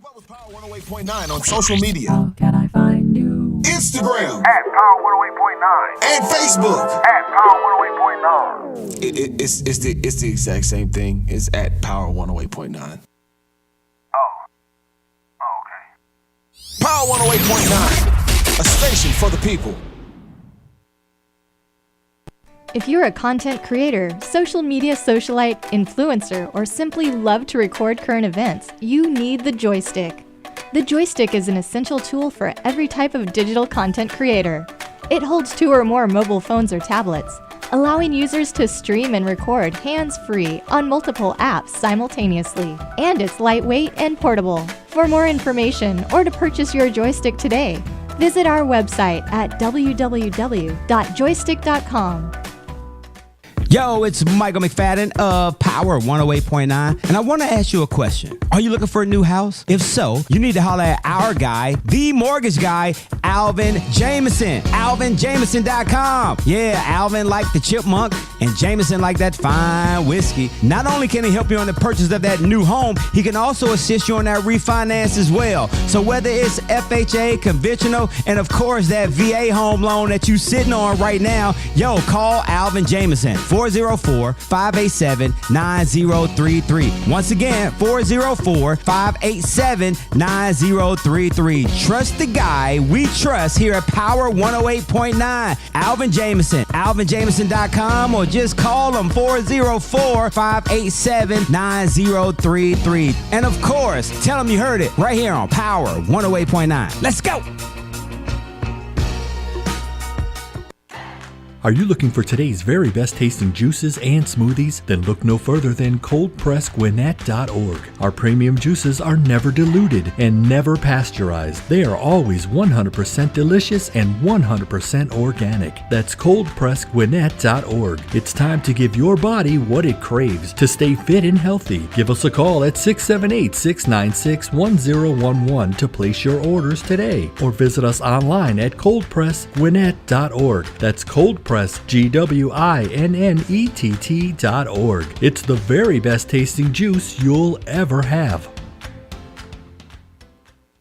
up with Power 108.9 on social media. How can I find you? Instagram. At Power 108.9. And Facebook. At Power 108.9. It's the exact same thing. It's at Power 108.9. Okay. Power 108.9, a station for the people. If you're a content creator, social media socialite, influencer, or simply love to record current events, you need the joystick. The joystick is an essential tool for every type of digital content creator. It holds 2 or more mobile phones or tablets, allowing users to stream and record hands-free on multiple apps simultaneously. And it's lightweight and portable. For more information or to purchase your joystick today, visit our website at www.joystick.com. Yo, it's Michael McFadden of Power 108.9, and I want to ask you a question. Are you looking for a new house? If so, you need to holler at our guy, the mortgage guy, Alvin Jameson. AlvinJameson.com. Yeah, Alvin like the chipmunk, and Jameson like that fine whiskey. Not only can he help you on the purchase of that new home, he can also assist you on that refinance as well. So whether it's FHA, conventional, and of course that VA home loan that you sitting on right now, yo, call Alvin Jameson. 404-587-9033. Once again, 404-587-9033. Trust the guy we trust here at Power 108.9. Alvin Jameson. AlvinJameson.com, or just call him 404-587-9033. And of course, tell him you heard it right here on Power 108.9. Let's go. Are you looking for today's very best tasting juices and smoothies? Then look no further than coldpressgwinnett.org. Our premium juices are never diluted and never pasteurized. They are always 100% delicious and 100% organic. That's coldpressgwinnett.org. It's time to give your body what it craves to stay fit and healthy. Give us a call at 678-696-1011 to place your orders today, or visit us online at coldpressgwinnett.org. That's coldpressgwinnett.org. It's the very best tasting juice you'll ever have.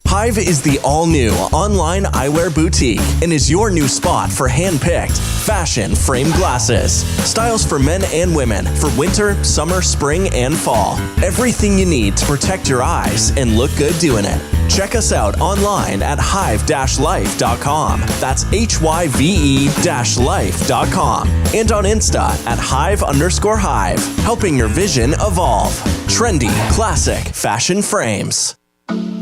Hive is the all-new online eyewear boutique and is your new spot for hand-picked, fashion framed glasses. Styles for men and women for winter, summer, spring, and fall. Everything you need to protect your eyes and look good doing it. Check us out online at hive-life.com. That's HYVE-life.com. And on Insta at Hive_Hive, helping your vision evolve. Trendy, classic, fashion frames.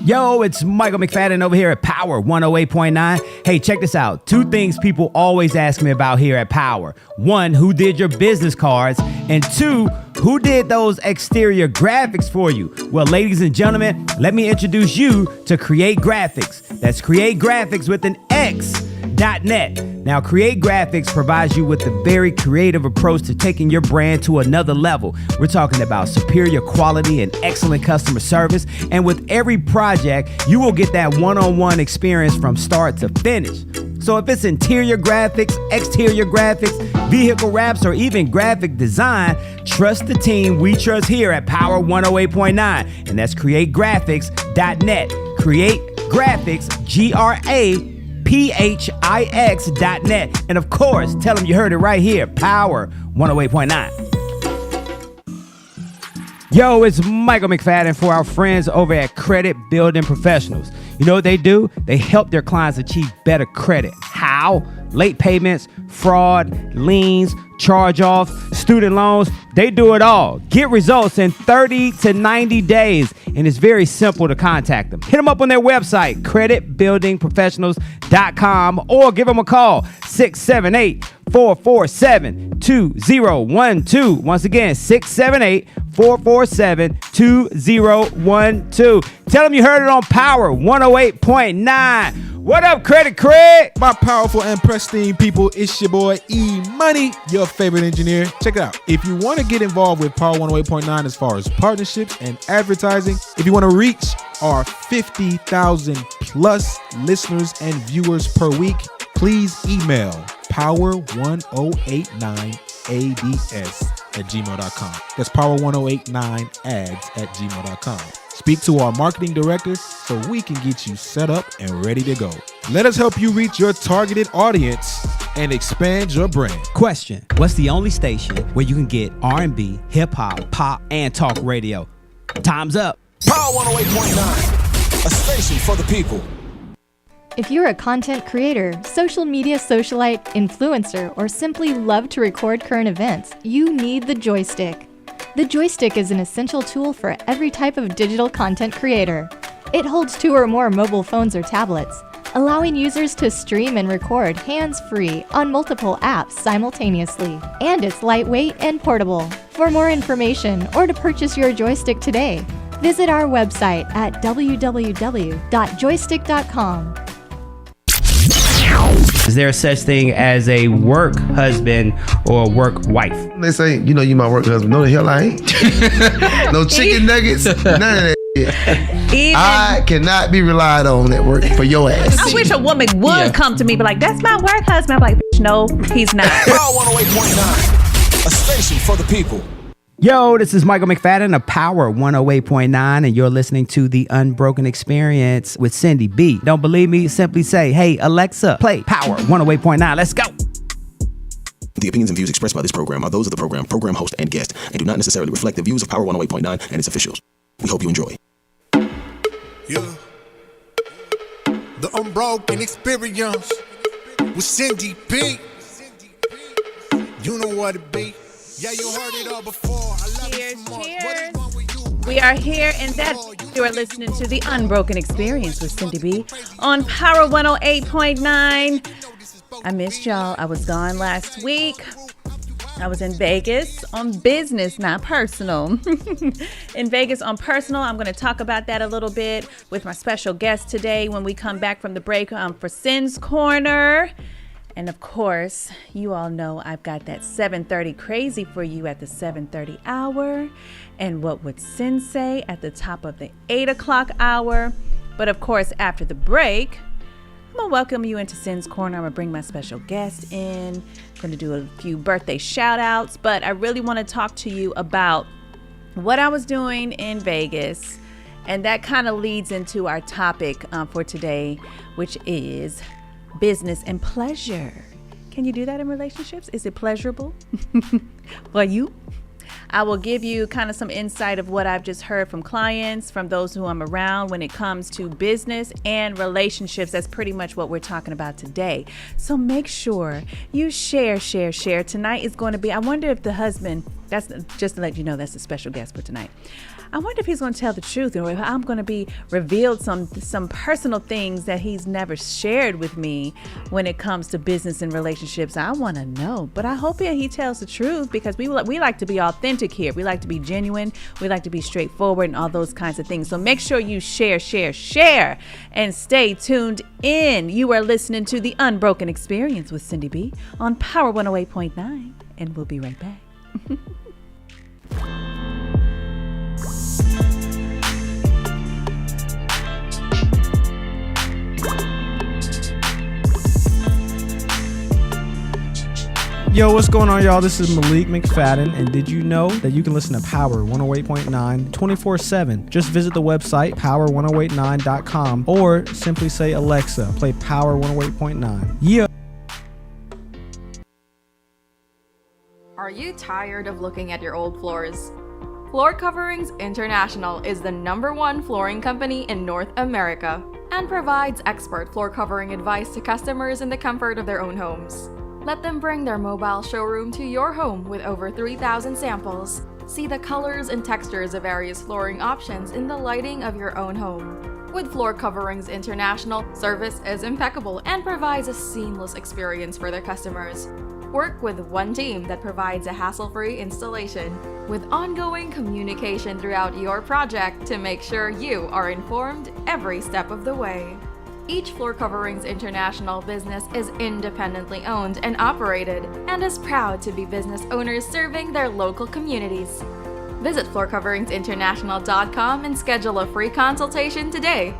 Yo, it's Michael McFadden over here at Power 108.9. Hey, check this out. 2 things people always ask me about here at Power. 1, who did your business cards? And 2, who did those exterior graphics for you? Well, ladies and gentlemen, let me introduce you to Create Graphics. That's Create Graphics with an X.net. Now, Create Graphics provides you with a very creative approach to taking your brand to another level. We're talking about superior quality and excellent customer service. And with every project, you will get that one-on-one experience from start to finish. So if it's interior graphics, exterior graphics, vehicle wraps, or even graphic design, trust the team we trust here at Power 108.9. And that's CreateGraphics.net. Create Graphics, GRAPHIX.net. And of course, tell them you heard it right here, Power 108.9. Yo, it's Michael McFadden for our friends over at Credit Building Professionals. You know what they do? They help their clients achieve better credit. How? Late payments, fraud, liens, charge-offs, student loans. They do it all. Get results in 30 to 90 days. And it's very simple to contact them. Hit them up on their website, creditbuildingprofessionals.com, or give them a call, 678-447-2012. Once again, 678-447-2012. Tell them you heard it on Power 108.9. What up, Credit Craig? My powerful and pristine people, it's your boy E-Money, your favorite engineer. Check it out. If you want to get involved with Power 108.9 as far as partnerships and advertising, if you want to reach our 50,000 plus listeners and viewers per week, please email power1089ads@gmail.com. That's power1089ads@gmail.com. Speak to our marketing director, so we can get you set up and ready to go. Let us help you reach your targeted audience and expand your brand. Question: what's the only station where you can get R&B, hip hop, pop, and talk radio? Time's up. Power 108.9, a station for the people. If you're a content creator, social media socialite, influencer, or simply love to record current events, you need the joystick. The joystick is an essential tool for every type of digital content creator. It holds 2 or more mobile phones or tablets, allowing users to stream and record hands-free on multiple apps simultaneously. And it's lightweight and portable. For more information or to purchase your joystick today, visit our website at www.joystick.com. Is there such thing as a work husband or a work wife? They say, you my work husband. No, the hell I ain't. No chicken nuggets, none of that shit. I cannot be relied on at work for your ass. I wish a woman would come to me, be like, that's my work husband. I'm like, no, he's not. Power 108.9, a station for the people. Yo, this is Michael McFadden of Power 108.9, and you're listening to the Unbroken Experience with Syndy B. Don't believe me? Simply say, hey, Alexa, play Power 108.9. Let's go. The opinions and views expressed by this program are those of the program host, and guest, and do not necessarily reflect the views of Power 108.9 and its officials. We hope you enjoy. Yeah. The Unbroken Experience with Syndy B. You know what it be. Yeah, you heard it all before. I love Cheers, you so much. cheers. What is wrong with you? We are here, and that you are listening to the Unbroken Experience with Syndy B on Power 108.9. I missed y'all. I was gone last week. I was in Vegas on business, not personal. In Vegas on personal. I'm going to talk about that a little bit with my special guest today when we come back from the break for Syn's Corner. And of course, you all know I've got that 7:30 crazy for you at the 7:30 hour. And what would Syn say at the top of the 8 o'clock hour? But of course, after the break, I'm going to welcome you into Syn's Corner. I'm going to bring my special guest in. I'm going to do a few birthday shout outs. But I really want to talk to you about what I was doing in Vegas. And that kind of leads into our topic for today, which is business and pleasure. Can you do that in relationships? Is it pleasurable? For you? I will give you kind of some insight of what I've just heard from clients, from those who I'm around when it comes to business and relationships. That's pretty much what we're talking about today. So make sure you share. Tonight is going to be, I wonder if the husband, that's just to let you know, that's a special guest for tonight. I wonder if he's going to tell the truth, or if I'm going to be revealed some personal things that he's never shared with me when it comes to business and relationships. I want to know, but I hope he tells the truth, because we like to be authentic here. We like to be genuine. We like to be straightforward and all those kinds of things. So make sure you share, and stay tuned in. You are listening to the Unbroken Experience with Syndy B on Power 108.9, and we'll be right back. Yo, what's going on, y'all? This is Malik McFadden, and did you know that you can listen to Power 108.9 24/7? Just visit the website, power1089.com, or simply say, Alexa, play Power 108.9. Yeah. Are you tired of looking at your old floors? Floor Coverings International is the #1 flooring company in North America and provides expert floor covering advice to customers in the comfort of their own homes. Let them bring their mobile showroom to your home with over 3,000 samples. See the colors and textures of various flooring options in the lighting of your own home. With Floor Coverings International, service is impeccable and provides a seamless experience for their customers. Work with one team that provides a hassle-free installation, with ongoing communication throughout your project to make sure you are informed every step of the way. Each Floor Coverings International business is independently owned and operated, and is proud to be business owners serving their local communities. Visit floorcoveringsinternational.com and schedule a free consultation today.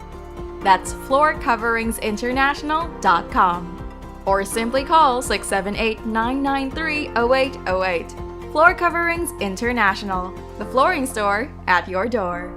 That's floorcoveringsinternational.com. Or simply call 678-993-0808. Floor Coverings International, the flooring store at your door.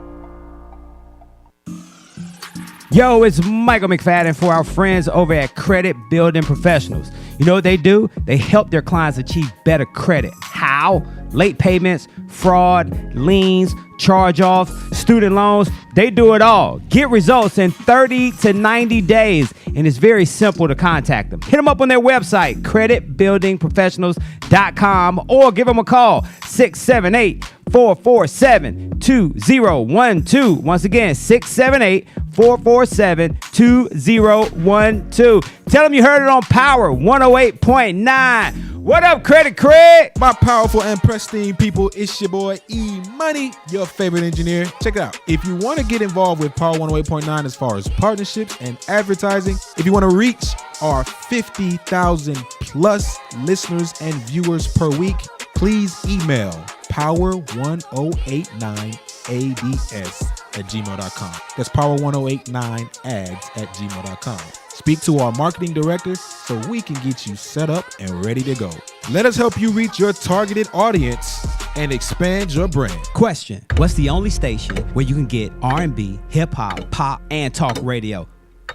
Yo, it's Michael McFadden for our friends over at Credit Building Professionals. You know what they do? They help their clients achieve better credit. How? Late payments, fraud, liens, charge-offs, student loans. They do it all. Get results in 30 to 90 days. And it's very simple to contact them. Hit them up on their website, creditbuildingprofessionals.com, or give them a call, 678-447-2012. Once again, 678-447-2012. Tell them you heard it on Power 108.9. What up, Credit Craig? My powerful and pristine people, it's your boy E-Money, your favorite engineer. Check it out. If you want to get involved with Power 108.9 as far as partnerships and advertising, if you want to reach our 50,000 plus listeners and viewers per week, please email power1089ads@gmail.com. That's power1089ads@gmail.com. Speak to our marketing director so we can get you set up and ready to go. Let us help you reach your targeted audience and expand your brand. Question: what's the only station where you can get R&B, hip-hop, pop, and talk radio?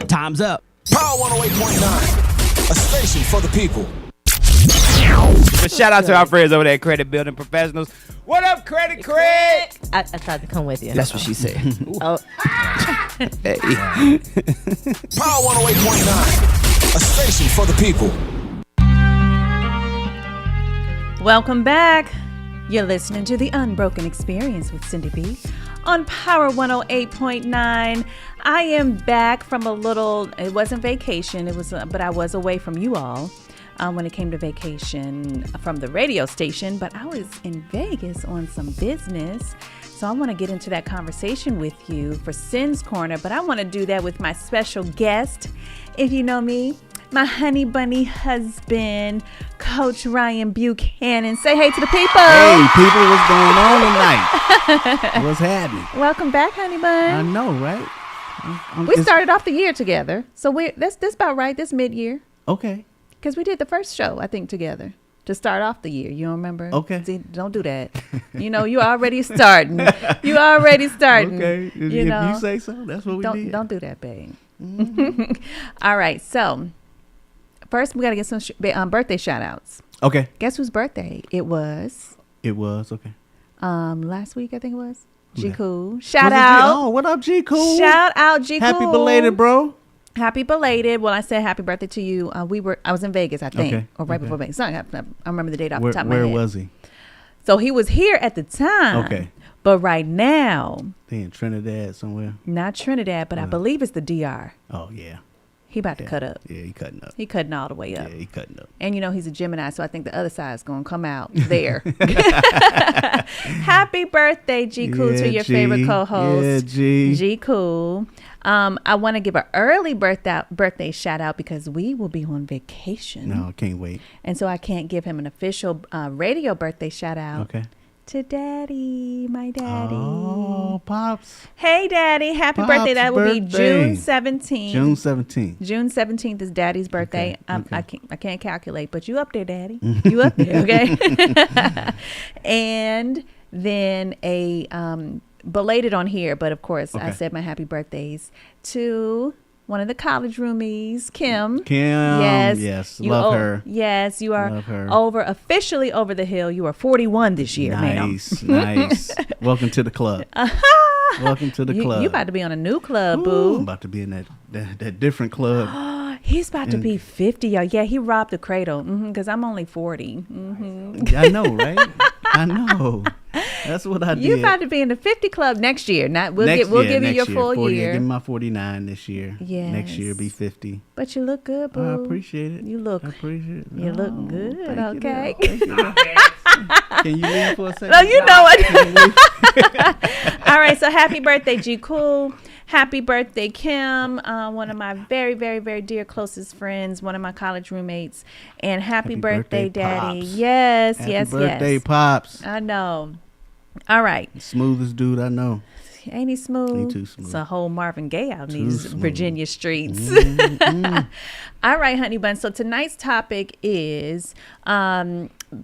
Time's up. Power 108.9, a station for the people. But shout out to our friends over there at Credit Building Professionals. What up, Credit Craig? I tried to come with you. That's what she said. Oh. Hey. Power 108.9, a station for the people. Welcome back. You're listening to the Unbroken Experience with Syndy B on Power 108.9. I am back from a little, it wasn't vacation, but I was away from you all. When it came to vacation from the radio station, but I was in Vegas on some business. So I want to get into that conversation with you for Sin's Corner, but I want to do that with my special guest. If you know me, my honey bunny husband, Coach Ryan Buchanan. Say hey to the people. Hey, people, what's going on tonight? What's happening? Welcome back, honey bun. I know, right? We started off the year together. So that's about right, this mid-year. Okay. Because we did the first show, I think, together to start off the year. You don't remember? Okay. See, don't do that. You know, you already starting. You already starting. Okay. If you say so, that's what we did. Don't do that, babe. Mm-hmm. All right. So first, we got to get some birthday shout outs. Okay. Guess whose birthday it was? It was. Okay. Last week, I think it was. G Yeah. Cool. Shout out. Oh, what up, G Cool? Shout out, G Cool. Happy belated, bro. Happy belated. Well, I said happy birthday to you. I was in Vegas, I think, Okay, or right okay. before Vegas. I remember the date off the top of my head. Where was he? So he was here at the time. Okay. But right now, He in Trinidad somewhere. not Trinidad, but I believe it's the DR. Oh yeah. He about to cut up. Yeah, he cutting up. He cutting all the way up. Yeah, he cutting up. And you know he's a Gemini, so I think the other side is gonna come out there. Happy birthday, G Cool, to your favorite co-host. Yeah, G. G Cool. I want to give an early birthday shout out because we will be on vacation. No, I can't wait. And so I can't give him an official radio birthday shout out. Okay. To Daddy, my daddy. Oh, Pops. Hey, Daddy. Happy Pops' birthday. That will be birthday. June 17th. June 17th. June 17th is Daddy's birthday. Okay. I can't calculate, but you up there, Daddy. You up there, okay? And then a belated on here, but of course I said my happy birthdays to one of the college roomies, Kim. Yes. Love her. Yes, you are Love her. officially over the hill. You are 41 this year, ma'am. Nice. Welcome to the club. Welcome to the club. You about to be on a new club, boo. I'm about to be in that different club. He's about to be 50, y'all. Yeah, he robbed the cradle because I'm only 40. I know, right? I know. That's what I did. You about to be in the 50 club next year. We'll give you your full 40, year. Give me my 49 this year. Yes. Next year be 50. But you look good, boo. I appreciate it. You look. I appreciate it. You look good. Thank Okay. You, Can you leave for a second? No, you know it. All right. So happy birthday, G Cool. Happy birthday, Kim. One of my very, very, very dear closest friends. One of my college roommates. And happy birthday, Daddy. Pops. Yes. Happy birthday, Pops. I know. All right. Smoothest dude I know. Ain't he smooth? Ain't too smooth. It's a whole Marvin Gaye out in these smooth. Virginia streets. All right, honey bun. So tonight's topic is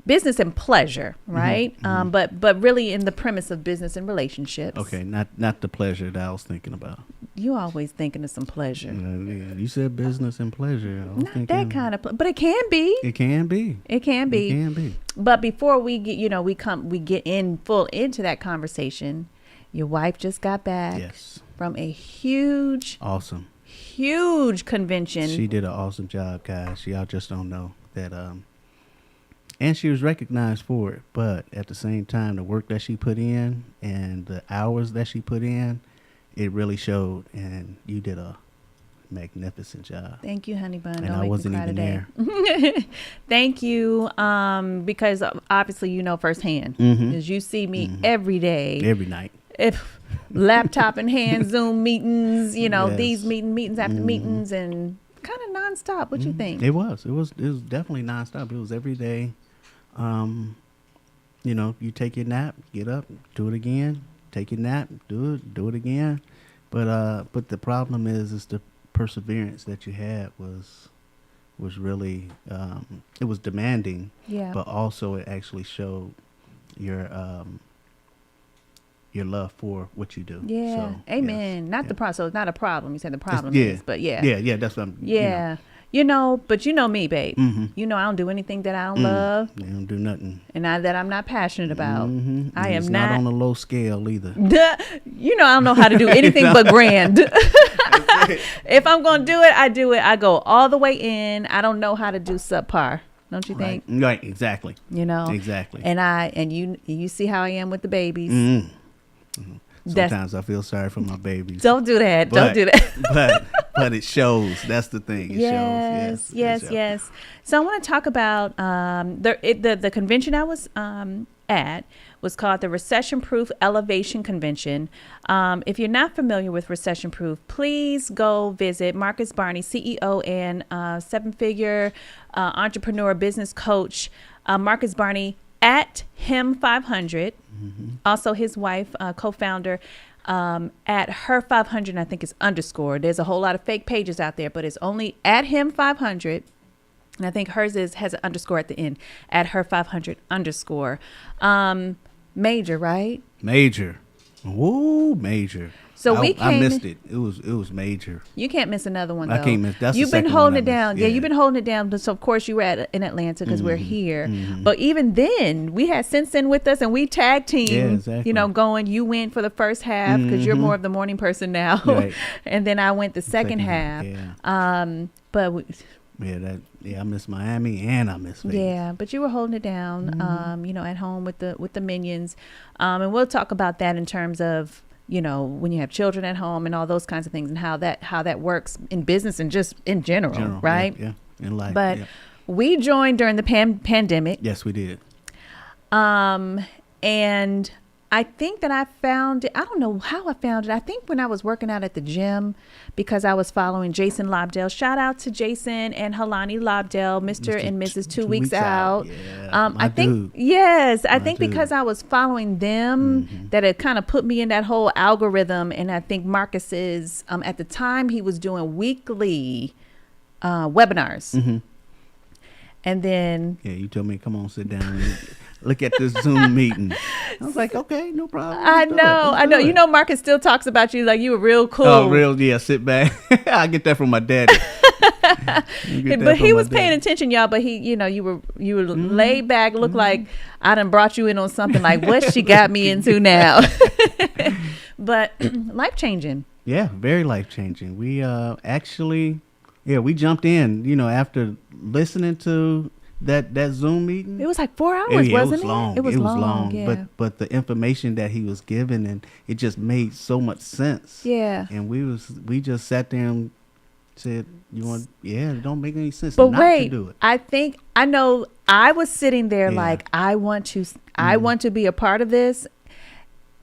business and pleasure, right? But really in the premise of business and relationships. Okay, not the pleasure that I was thinking about. You always thinking of some pleasure. Yeah, you said business and pleasure. I was Not thinking, that kind of, but it can be. It can be. It can be. It can be. But before we get, we get in full into that conversation. Your wife just got back from a huge convention. She did an awesome job, guys. Y'all just don't know that. And she was recognized for it, but at the same time, the work that she put in and the hours that she put in, it really showed. And you did a magnificent job. Thank you, honey bun. And I wasn't even there. Thank you, because obviously you know firsthand, because you see me every day, every night. If laptop in hand, Zoom meetings, these meetings after meetings, and kind of nonstop. What you think? It was definitely nonstop. It was every day. You take your nap, get up, do it again. Take your nap, do it again. But the problem is the perseverance that you had was really it was demanding. Yeah. But also it actually showed your love for what you do. Yeah. So, amen. yes. Not the problem. So it's not a problem. You said the problem is, but yeah. Yeah, that's what I'm. Yeah. But you know me, babe. I don't do anything that I don't love. I don't do nothing. And that I'm not passionate about. I am it's not on a low scale either. I don't know how to do anything but grand. If I'm going to do it, I do it. I go all the way in. I don't know how to do subpar. Don't you think? Right, exactly. Exactly. And you see how I am with the babies. Sometimes I feel sorry for my babies. Don't do that. Don't do that. But it shows. That's the thing. It shows. Yes. So I want to talk about the convention I was at was called the Recession Proof Elevation Convention. If you're not familiar with Recession Proof, please go visit Marcus Barney, CEO and seven-figure entrepreneur business coach, Marcus Barney at him 500. Also his wife, co-founder, at her 500. I think it's underscore. There's a whole lot of fake pages out there, but it's only at him 500. And I think hers has an underscore at the end, at her 500 underscore. Major, right? Major. Woo, major. So I missed it. It was major. You can't miss another one, though. I can't miss. That's You've the been second holding one it down. Yeah, you've been holding it down. So of course you were in Atlanta because we're here. But even then, we had Syndy with us and we tag team. Yeah, exactly. Going. You went for the first half because you're more of the morning person now, right. And then I went the second half. Yeah. But I miss Miami and I miss Vegas. Yeah, but you were holding it down. At home with the minions, and we'll talk about that in terms of when you have children at home and all those kinds of things and how that works in business and just in general, right? Yeah, in life. But we joined during the pandemic. Yes, we did. And I think that I found it. I don't know how I found it. I think when I was working out at the gym, because I was following Jason Lobdell. Shout out to Jason and Halani Lobdell, Mr. and Mrs. 2 Weeks Out. Yeah, I think because I was following them, that it kind of put me in that whole algorithm. And I think Marcus's at the time he was doing weekly webinars. And then you told me, come on, sit down and look at this Zoom meeting. I was like, okay, no problem. I know. Marcus still talks about you like you were real cool. Oh, real? Yeah, sit back. I get that from my daddy. But he was paying attention, y'all. But he, you were laid back, looked like I done brought you in on something like what she got me into now. But life changing. Yeah, very life changing. We we jumped in, after listening to that Zoom meeting. It was like 4 hours, wasn't it? Long. It was long. Yeah. But the information that he was giving, and it just made so much sense. Yeah. And we just sat there and said, it don't make any sense but not wait, to do it. I know I was sitting there like I want to be a part of this.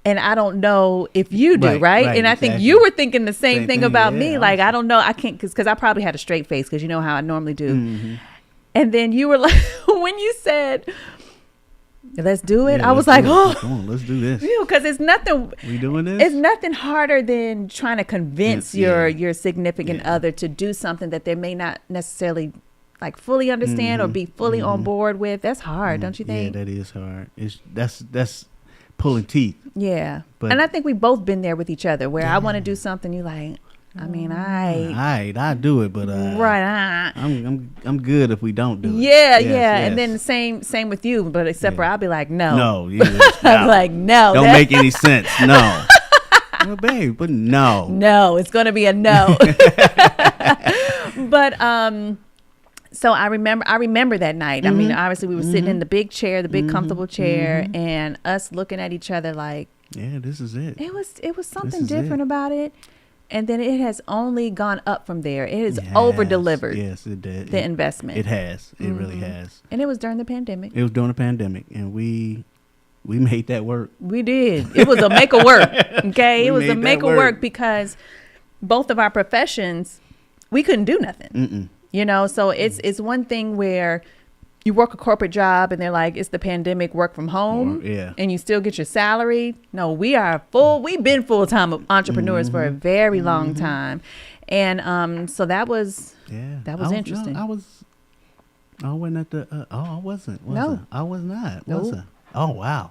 And I don't know if you do, right? And I think you were thinking the same thing about me. Like, I don't know. I can't, because I probably had a straight face because you know how I normally do. And then you were like, when you said, I want to be a part of this, and I don't know if you do, right? And I think you were thinking the same thing about me. Like, I don't know. I can't, because I probably had a straight face because you know how I normally do. And then you were like, when you said, I want to be a part of this, and I don't know if you do, right? And I think you were thinking the same thing about me. Like, I don't know. I can't, because I probably had a straight face because you know how I normally do. And then you were like, when you said, Let's do it. Yeah, I was like, oh, come on, let's do this. Because it's nothing. We doing this? It's nothing harder than trying to convince your significant other to do something that they may not necessarily like fully understand or be fully on board with. That's hard, don't you think? Yeah, that is hard. That's pulling teeth. Yeah, but, and I think we've both been there with each other, where I want to do something, you like. I mean, I do it, but right. I'm good if we don't do it. Yeah, yes. And then the same with you, but except for I'll be like, no, I'm like, no, don't make any sense. No, well, babe, but no, it's gonna be a no. But so I remember that night. I mean, obviously we were sitting in the big chair, the big comfortable chair, and us looking at each other like, yeah, this is it. It was something different about it. And then it has only gone up from there. It has over-delivered. Yes, it did. The investment. It has. It really has. And it was during the pandemic. It was during the pandemic, and we made that work. We did. It was a make or work. Okay, it was a make or work because both of our professions, we couldn't do nothing. You know, so it's one thing where you work a corporate job and they're like, it's the pandemic, work from home, and you still get your salary. No, we've been full-time entrepreneurs for a very long time. And so that was interesting. No, I wasn't at the, I wasn't. No. I was not. Nope. Was I? Oh, wow.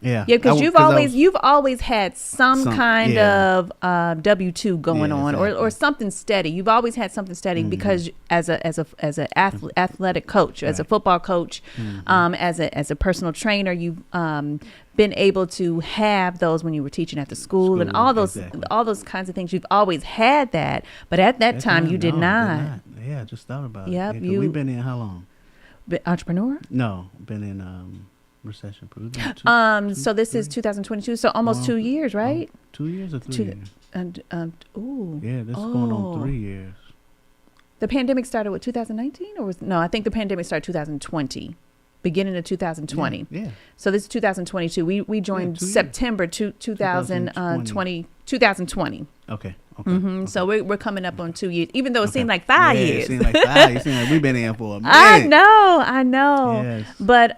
Yeah, because you've always had some kind of W-2 going on, or something steady. You've always had something steady because as an athletic coach, as a football coach, as a personal trainer, you've been able to have those when you were teaching at the school and all those kinds of things. You've always had that, but at that time you did not. Yeah, I just thought about it. Yep, we've been in how long? Entrepreneur? No, been in recession proof. So this is 2022, so almost 2 years, right? 2 years or 3 years? Yeah, this is going on 3 years. The pandemic started with 2019, I think the pandemic started 2020, beginning of 2020. Yeah. So this is 2022. We joined September 2020. Okay. So we're coming up on 2 years, even though it seemed like 5 years. It seemed like 5 years. It seemed like we've been in for a minute. I know. Yes. But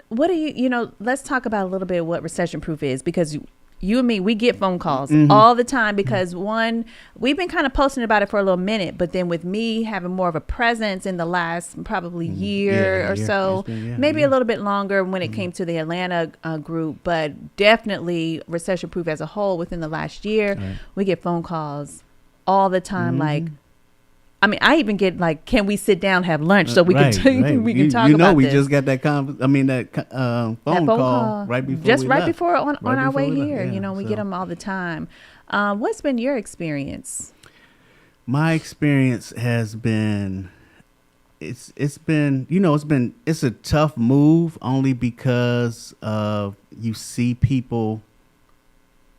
what do you let's talk about a little bit what recession proof is, because you and me, we get phone calls all the time because one, we've been kind of posting about it for a little minute, but then with me having more of a presence in the last probably year or so, maybe a little bit longer when it came to the Atlanta group, but definitely recession proof as a whole within the last year, we get phone calls all the time. Like, I mean, I even get like, can we sit down, have lunch so we can talk about we this. just got that phone call right before on our way here. Yeah, we get them all the time. What's been your experience? My experience has been, it's a tough move only because you see people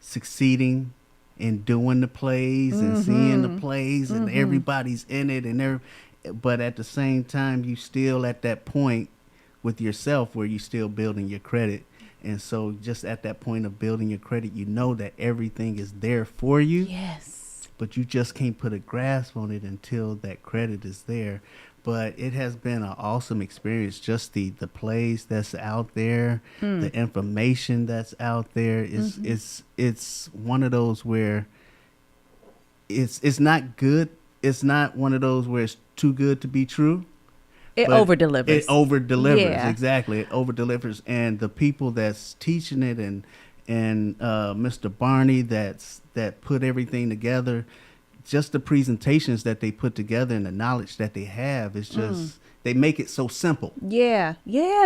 succeeding and doing the plays and seeing the plays and everybody's in it but at the same time you still at that point with yourself where you're still building your credit, and so just at that point of building your credit, you know that everything is there for you, but you just can't put a grasp on it until that credit is there. But it has been an awesome experience. Just the plays that's out there, the information that's out there is it's one of those where it's not good. It's not one of those where it's too good to be true. It over-delivers. It over-delivers, exactly. It over-delivers, and the people that's teaching it and Mr. Barney that put everything together. Just the presentations that they put together and the knowledge that they have is just they make it so simple. Yeah,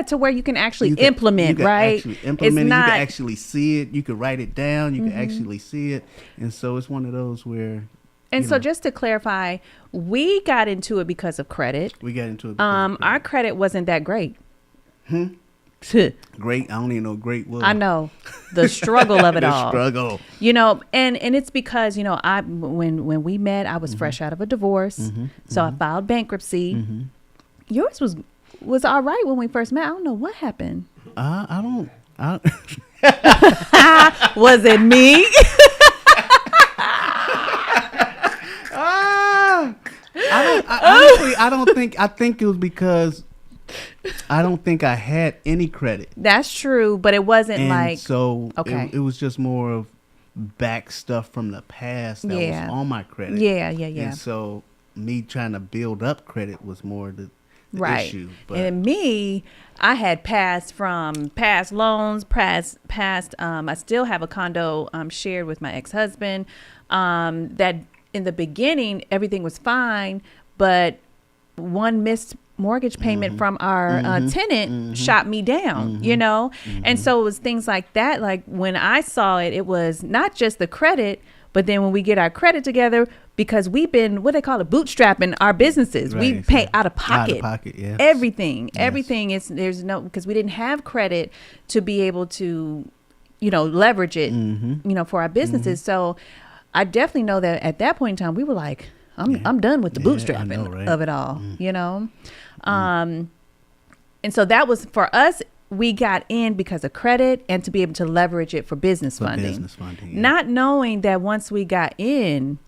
to where you can actually implement, right? Actually implement it. You can actually see it. You can write it down. You can actually see it. And so it's one of those where. And so just to clarify, we got into it because of credit. We got into it. Our credit wasn't that great. Great. I don't even know great was. I know the struggle of it all. Struggle. And it's because I when we met, I was fresh out of a divorce, so I filed bankruptcy. Yours was all right when we first met. I don't know what happened. I don't. Was it me? Honestly, I think it was because I don't think I had any credit. That's true, but it wasn't And like so. okay. It was just more of back stuff from the past that was on my credit. Yeah. And so me trying to build up credit was more the right. issue. But And me, I had past loans, past. I still have a condo shared with my ex-husband. That in the beginning everything was fine, but one missed mortgage payment from our tenant shot me down, you know? And so it was things like that. Like when I saw it, it was not just the credit, but then when we get our credit together, because we've been, what they call it, bootstrapping our businesses. Right, we pay exactly. out of pocket. Out of pocket, yes. Everything. Yes. Everything is, there's no, because we didn't have credit to be able to, you know, leverage it, you know, for our businesses. So I definitely know that at that point in time, we were like, I'm done with the bootstrapping of it all, you know? And so that was for us. We got in because of credit and to be able to leverage it for business funding. Not knowing that once we got in,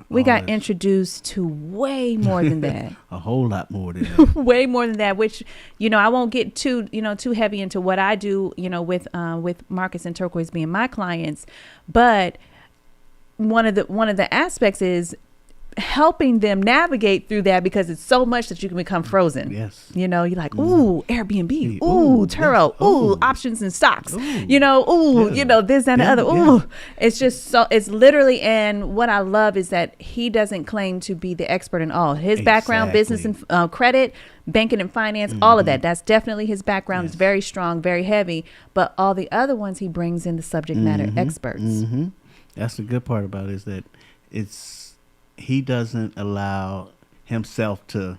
we got introduced to way more than that. A whole lot more than that. Way more than that, which, you know, I won't get too heavy into what I do, you know, with Marcus and Turquoise being my clients. But one of the aspects is helping them navigate through that, because it's so much that you can become frozen. Yes. You know, you're like, ooh, Airbnb, ooh, Turo, ooh, options and stocks, you know, ooh, you know, this and the other. Ooh, it's just so, it's literally, and what I love is that he doesn't claim to be the expert in all. His background, business and credit, banking and finance, all of that. That's definitely his background. It's very strong, very heavy. But all the other ones, he brings in the subject matter experts. That's the good part about it, is that he doesn't allow himself to.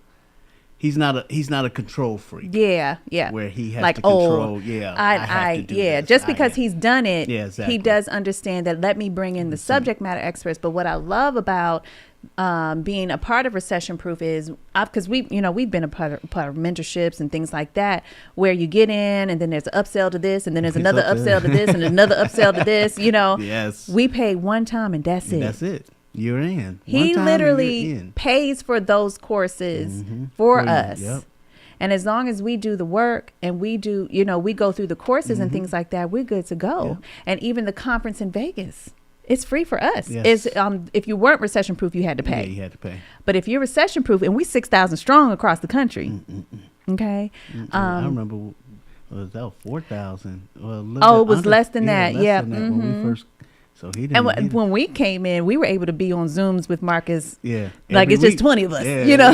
He's not a control freak. Yeah. Where he has like, to control. I have to do this. Just because he's done it, exactly. He does understand that. Let me bring in the subject matter experts. But what I love about being a part of Recession Proof is, because we've been a part of mentorships and things like that, where you get in and then there's an upsell to this and then there's another upsell to this and another upsell to this. You know, we pay one time and that's it. That's it. You're in. He literally pays for those courses for us. Yep. And as long as we do the work and we do, you know, we go through the courses and things like that, we're good to go. Yep. And even the conference in Vegas, it's free for us. Yes. It's if you weren't recession proof, you had to pay. Yeah, you had to pay. But if you're recession proof, and we 6,000 strong across the country, okay. I remember, was that 4,000? Well, it was less than that. Yeah. When we first. So he didn't. And when we came in, we were able to be on Zooms with Marcus. Yeah. Like it's just 20 of us. You know.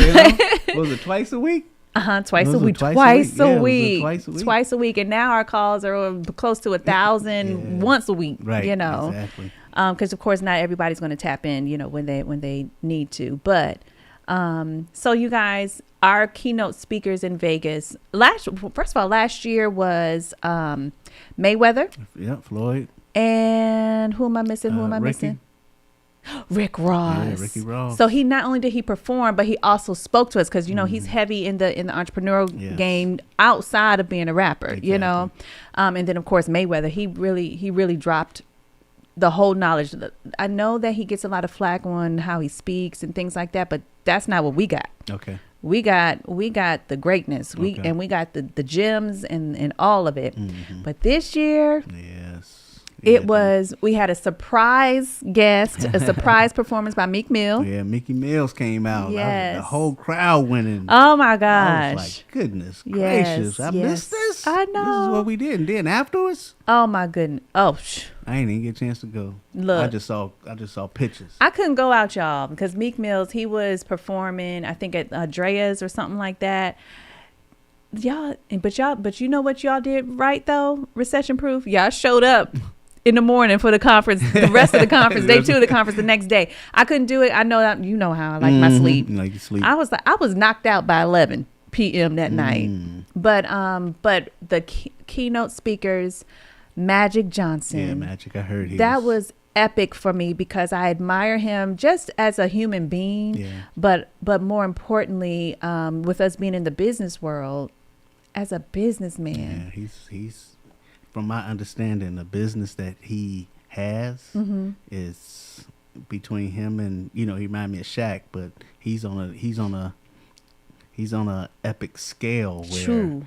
Was it twice a week? Twice a week. Twice a week. And now our calls are close to 1,000 once a week. Right. You know. Exactly. Because of course not everybody's going to tap in, you know, when they need to. But so you guys, our keynote speakers in Vegas last year was Mayweather. Yeah, Floyd. And who am I missing? Missing? Rick Ross. Yeah, Ricky Ross. So he not only did he perform, but he also spoke to us, because you know he's heavy in the entrepreneurial game outside of being a rapper. Exactly. You know, and then of course Mayweather. He really dropped the whole knowledge. I know that he gets a lot of flack on how he speaks and things like that, but that's not what we got. Okay. We got the greatness. We got the gems and all of it. But this year, we had a surprise guest, a surprise performance by Meek Mill. Yeah, Mickey Mills came out. Yes. The whole crowd went in. Oh my gosh. I was like, goodness gracious. I missed this. I know. This is what we did. And then afterwards. Oh my goodness. Oh, I ain't even get a chance to go. Look. I just saw pictures. I couldn't go out, y'all, because Meek Mills, he was performing, I think at Drea's or something like that. But you know what y'all did right though? Recession Proof. Y'all showed up in the morning for the conference, the rest of the conference, day 2 of the conference, the next day. I couldn't do it. I know that, you know how I like my sleep. Like you sleep. I was knocked out by 11 p.m. that night. But the keynote speakers, Magic Johnson. Yeah, Magic. I heard that was epic for me, because I admire him just as a human being. Yeah. But more importantly, with us being in the business world, as a businessman. Yeah, he's from my understanding, the business that he has is between him and, you know, he reminded me of Shaq, but he's on he's on a epic scale where True.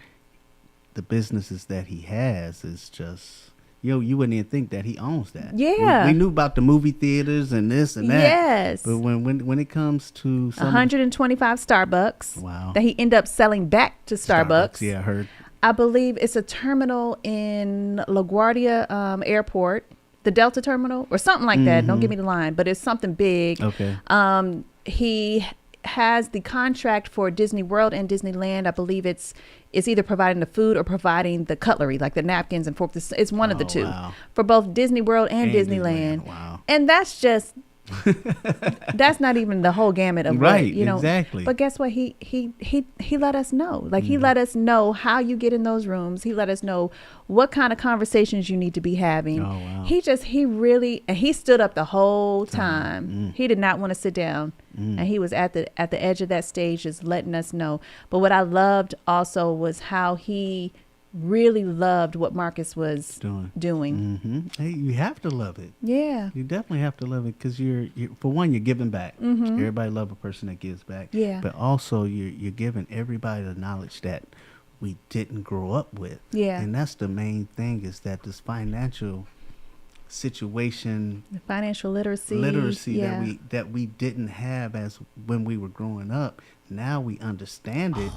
the businesses that he has is just, you wouldn't even think that he owns that. Yeah. We knew about the movie theaters and this and that. Yes. But when it comes to 125 Starbucks. Wow. That he ended up selling back to Starbucks. Yeah, I heard. I believe it's a terminal in LaGuardia Airport, the Delta terminal or something like that. Don't give me the line, but it's something big. Okay. He has the contract for Disney World and Disneyland. I believe it's either providing the food or providing the cutlery, like the napkins and forks. It's one of the two for both Disney World and Disneyland. Wow. And that's just that's not even the whole gamut of right, what, exactly. But guess what? He let us know. Like he let us know how you get in those rooms. He let us know what kind of conversations you need to be having. Oh, wow. He stood up the whole time. He did not want to sit down. And he was at the edge of that stage just letting us know. But what I loved also was how he really loved what Marcus was doing. Hey, you have to love it. Yeah. You definitely have to love it because you're for one, you're giving back. Everybody love a person that gives back. Yeah. But also you're giving everybody the knowledge that we didn't grow up with. Yeah. And that's the main thing is that this financial situation, the financial literacy that we didn't have as when we were growing up. Now we understand it.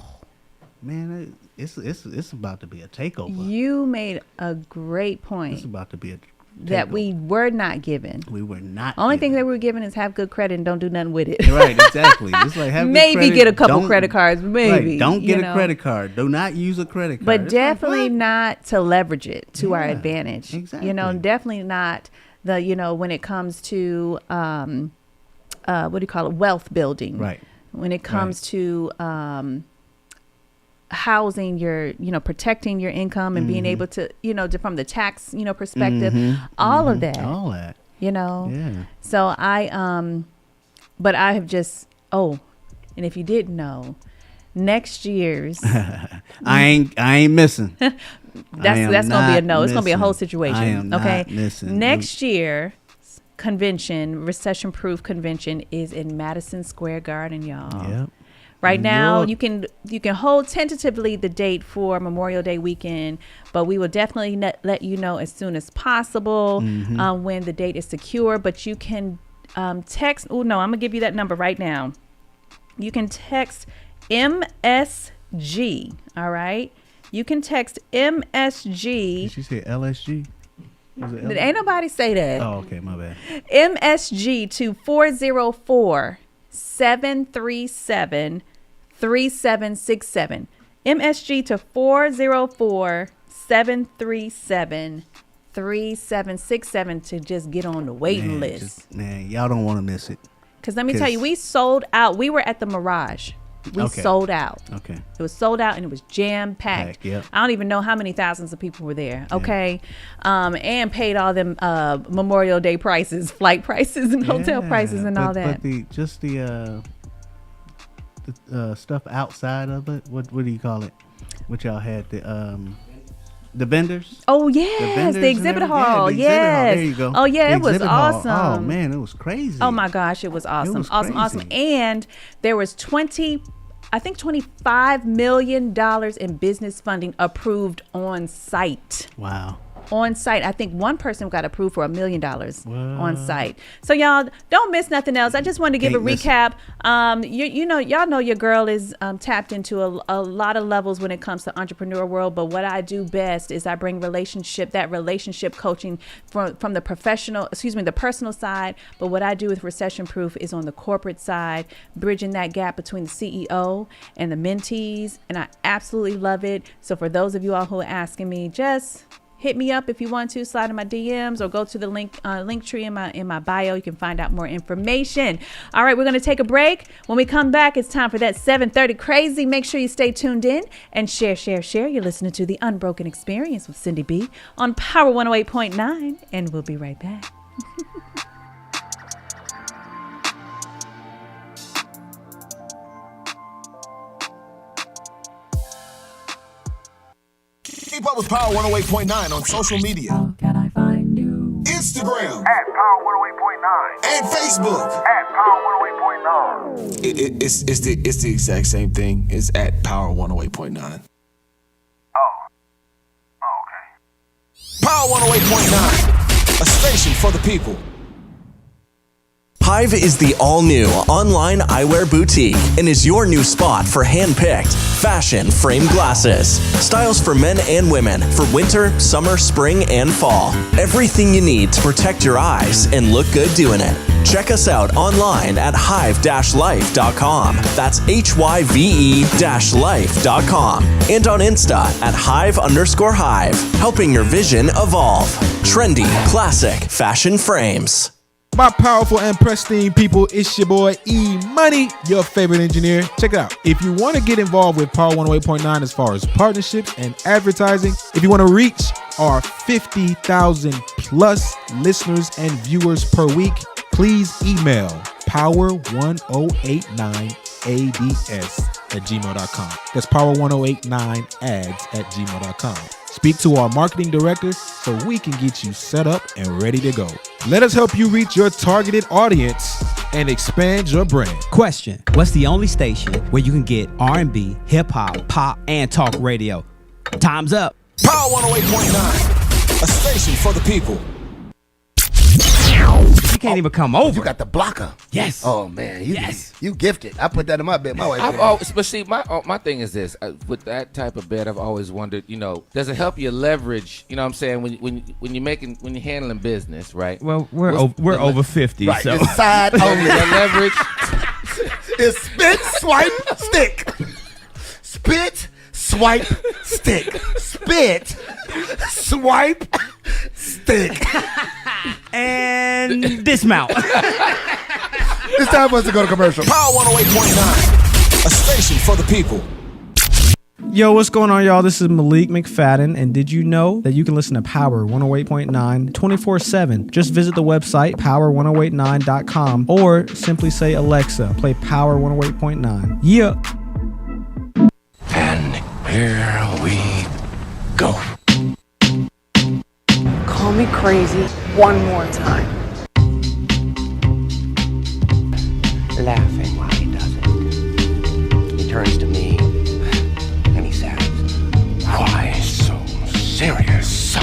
Man, it's about to be a takeover. You made a great point. It's about to be a takeover. That we were not given. We were not. Only thing that we were given is have good credit and don't do nothing with it. Right, exactly. It's like have maybe good credit, get a couple credit cards. Maybe right, don't get a credit card. Do not use a credit card. But it's definitely not to leverage it to our advantage. Exactly. Definitely not when it comes to what do you call it? Wealth building. Right. When it comes to housing your protecting your income and being able to from the tax perspective, all of that Yeah. So but I have just and if you didn't know, next year's I ain't missing. that's gonna be a no. It's gonna be a whole situation. I am okay not missing. Next year convention, recession proof convention, is in Madison Square Garden, y'all. Yep. Right now, you can hold tentatively the date for Memorial Day weekend, but we will definitely let you know as soon as possible when the date is secure. But you can text. Oh no, I'm gonna give you that number right now. You can text MSG. All right, you can text MSG. Did she say LSG? Ain't nobody say that. Oh, okay, my bad. MSG to 404-737-3767. MSG to 404-737-3767 to just get on the waiting list. Y'all don't want to miss it. Because let me tell you, we sold out. We were at the Mirage. We sold out. Okay. It was sold out and it was jam packed. Yep. I don't even know how many thousands of people were there. Okay. And paid all them Memorial Day prices, flight prices and hotel prices and all that. But the stuff outside of it, what do you call it? What y'all had, the vendors? Oh yes, the exhibit hall. Yes. There you go. Oh yeah, it was awesome. Oh man, it was crazy. Oh my gosh, it was awesome. It was awesome. crazy. And there was $25 million in business funding approved on site. Wow. On site. I think one person got approved for $1 million on site. So y'all don't miss nothing else. I just wanted to give a recap. Y'all know your girl is tapped into a lot of levels when it comes to entrepreneur world. But what I do best is I bring relationship coaching from the the personal side. But what I do with Recession Proof is on the corporate side, bridging that gap between the CEO and the mentees. And I absolutely love it. So for those of you all who are asking me, just hit me up if you want to, slide in my DMs or go to the link tree in my bio. You can find out more information. All right, we're going to take a break. When we come back, it's time for that 7:30 crazy. Make sure you stay tuned in and share. You're listening to The Unbroken Experience with Syndy B on Power 108.9, and we'll be right back. Keep up with Power 108.9 on social media. Can I find you? Instagram. Instagram at Power 108.9 and Facebook at Power 108.9. It's the exact same thing. It's at Power 108.9. Power 108.9, a station for the people. Hive is the all-new online eyewear boutique and is your new spot for hand-picked, fashion framed glasses. Styles for men and women for winter, summer, spring, and fall. Everything you need to protect your eyes and look good doing it. Check us out online at hive-life.com. That's HYVE-life.com. And on Insta at Hive_Hive, helping your vision evolve. Trendy, classic fashion frames. My powerful and pristine people, it's your boy E-Money, your favorite engineer. Check it out. If you want to get involved with Power 108.9 as far as partnerships and advertising, if you want to reach our 50,000 plus listeners and viewers per week, please email power1089ads@gmail.com. That's power1089ads@gmail.com. Speak to our marketing director so we can get you set up and ready to go. Let us help you reach your targeted audience and expand your brand. Question: what's the only station where you can get R&B, hip hop, pop, and talk radio? Time's up. Power 108.9, a station for the people. You can't even come over. You got the blocker. Yes. Oh man, you gifted. I put that in my bed. My wife. But see, my thing is this: with that type of bed, I've always wondered, does it help you leverage? You know what I'm saying, when you're handling business, right? Well, we're over 50, right, so it's side only. The leverage is spit, swipe, stick. Spit, swipe, stick. Spit, swipe, stick. And dismount. It's time for us to go to commercial. Power 108.9, a station for the people. Yo, what's going on, y'all? This is Malik McFadden, and did you know that you can listen to Power 108.9 24/7? Just visit the website, power1089.com, or simply say, Alexa, play Power 108.9. Yeah. And here we go. Call me crazy one more time. Laughing while he does it. He turns to me and he says, "Why so serious?"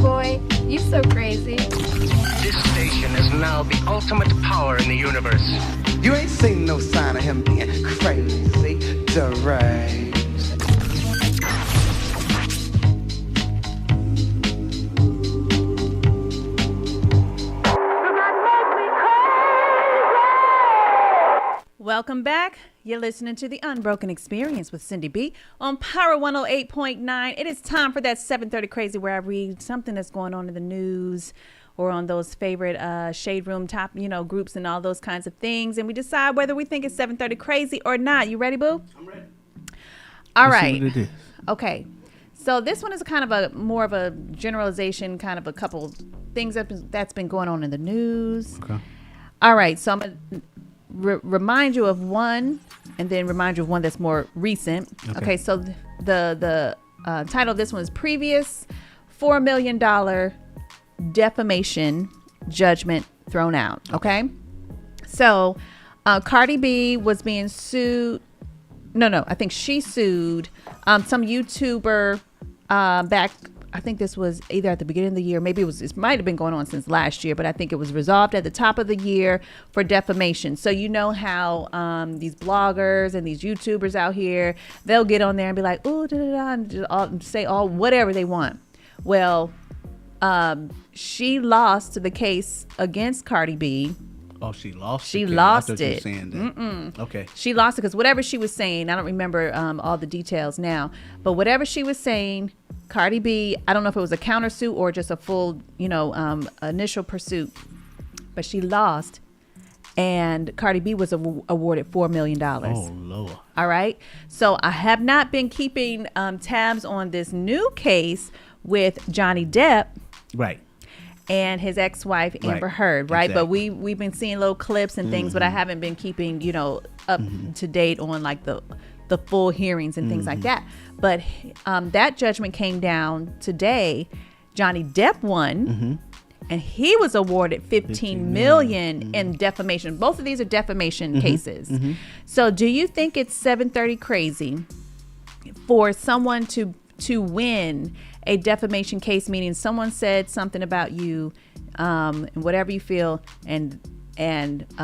Boy, you so crazy. This station is now the ultimate power in the universe. You ain't seen no sign of him being crazy, deranged. Welcome back. You're listening to the Unbroken Experience with Syndy B on Power 108.9. It is time for that 7:30 Crazy, where I read something that's going on in the news or on those favorite shade room top, groups and all those kinds of things, and we decide whether we think it's 7:30 Crazy or not. You ready, boo? I'm ready. All Let's right. see what it is. Okay. So this one is kind of more of a generalization, kind of a couple things that's been going on in the news. Okay. All right. So I'm going to remind you of one and then remind you of one that's more recent. Okay. So the title of this one is Previous $4 Million Defamation Judgment Thrown Out. Okay. So Cardi B was being sued. No, I think she sued some YouTuber back. I think this was either at the beginning of the year, maybe it might have been going on since last year, but I think it was resolved at the top of the year for defamation. So you know how these bloggers and these YouTubers out here, they'll get on there and be like, oh, and just say all whatever they want. Well, she lost the case against Cardi B. Oh, she lost. She the case. lost I thought you were it. saying that. Mm-mm. Okay. She lost it because whatever she was saying, I don't remember all the details now, but whatever she was saying, Cardi B, I don't know if it was a countersuit or just a full, initial pursuit, but she lost, and Cardi B was awarded $4 million. Oh, Lord. All right. So I have not been keeping tabs on this new case with Johnny Depp. Right. And his ex-wife Amber Heard, right? Exactly. But we've been seeing little clips and things, but I haven't been keeping, up to date on like the the full hearings and things like that. But that judgment came down today. Johnny Depp won, and he was awarded $15 million in defamation. Both of these are defamation cases. So do you think it's 730 crazy for someone to win a defamation case, meaning someone said something about you, and whatever you feel, and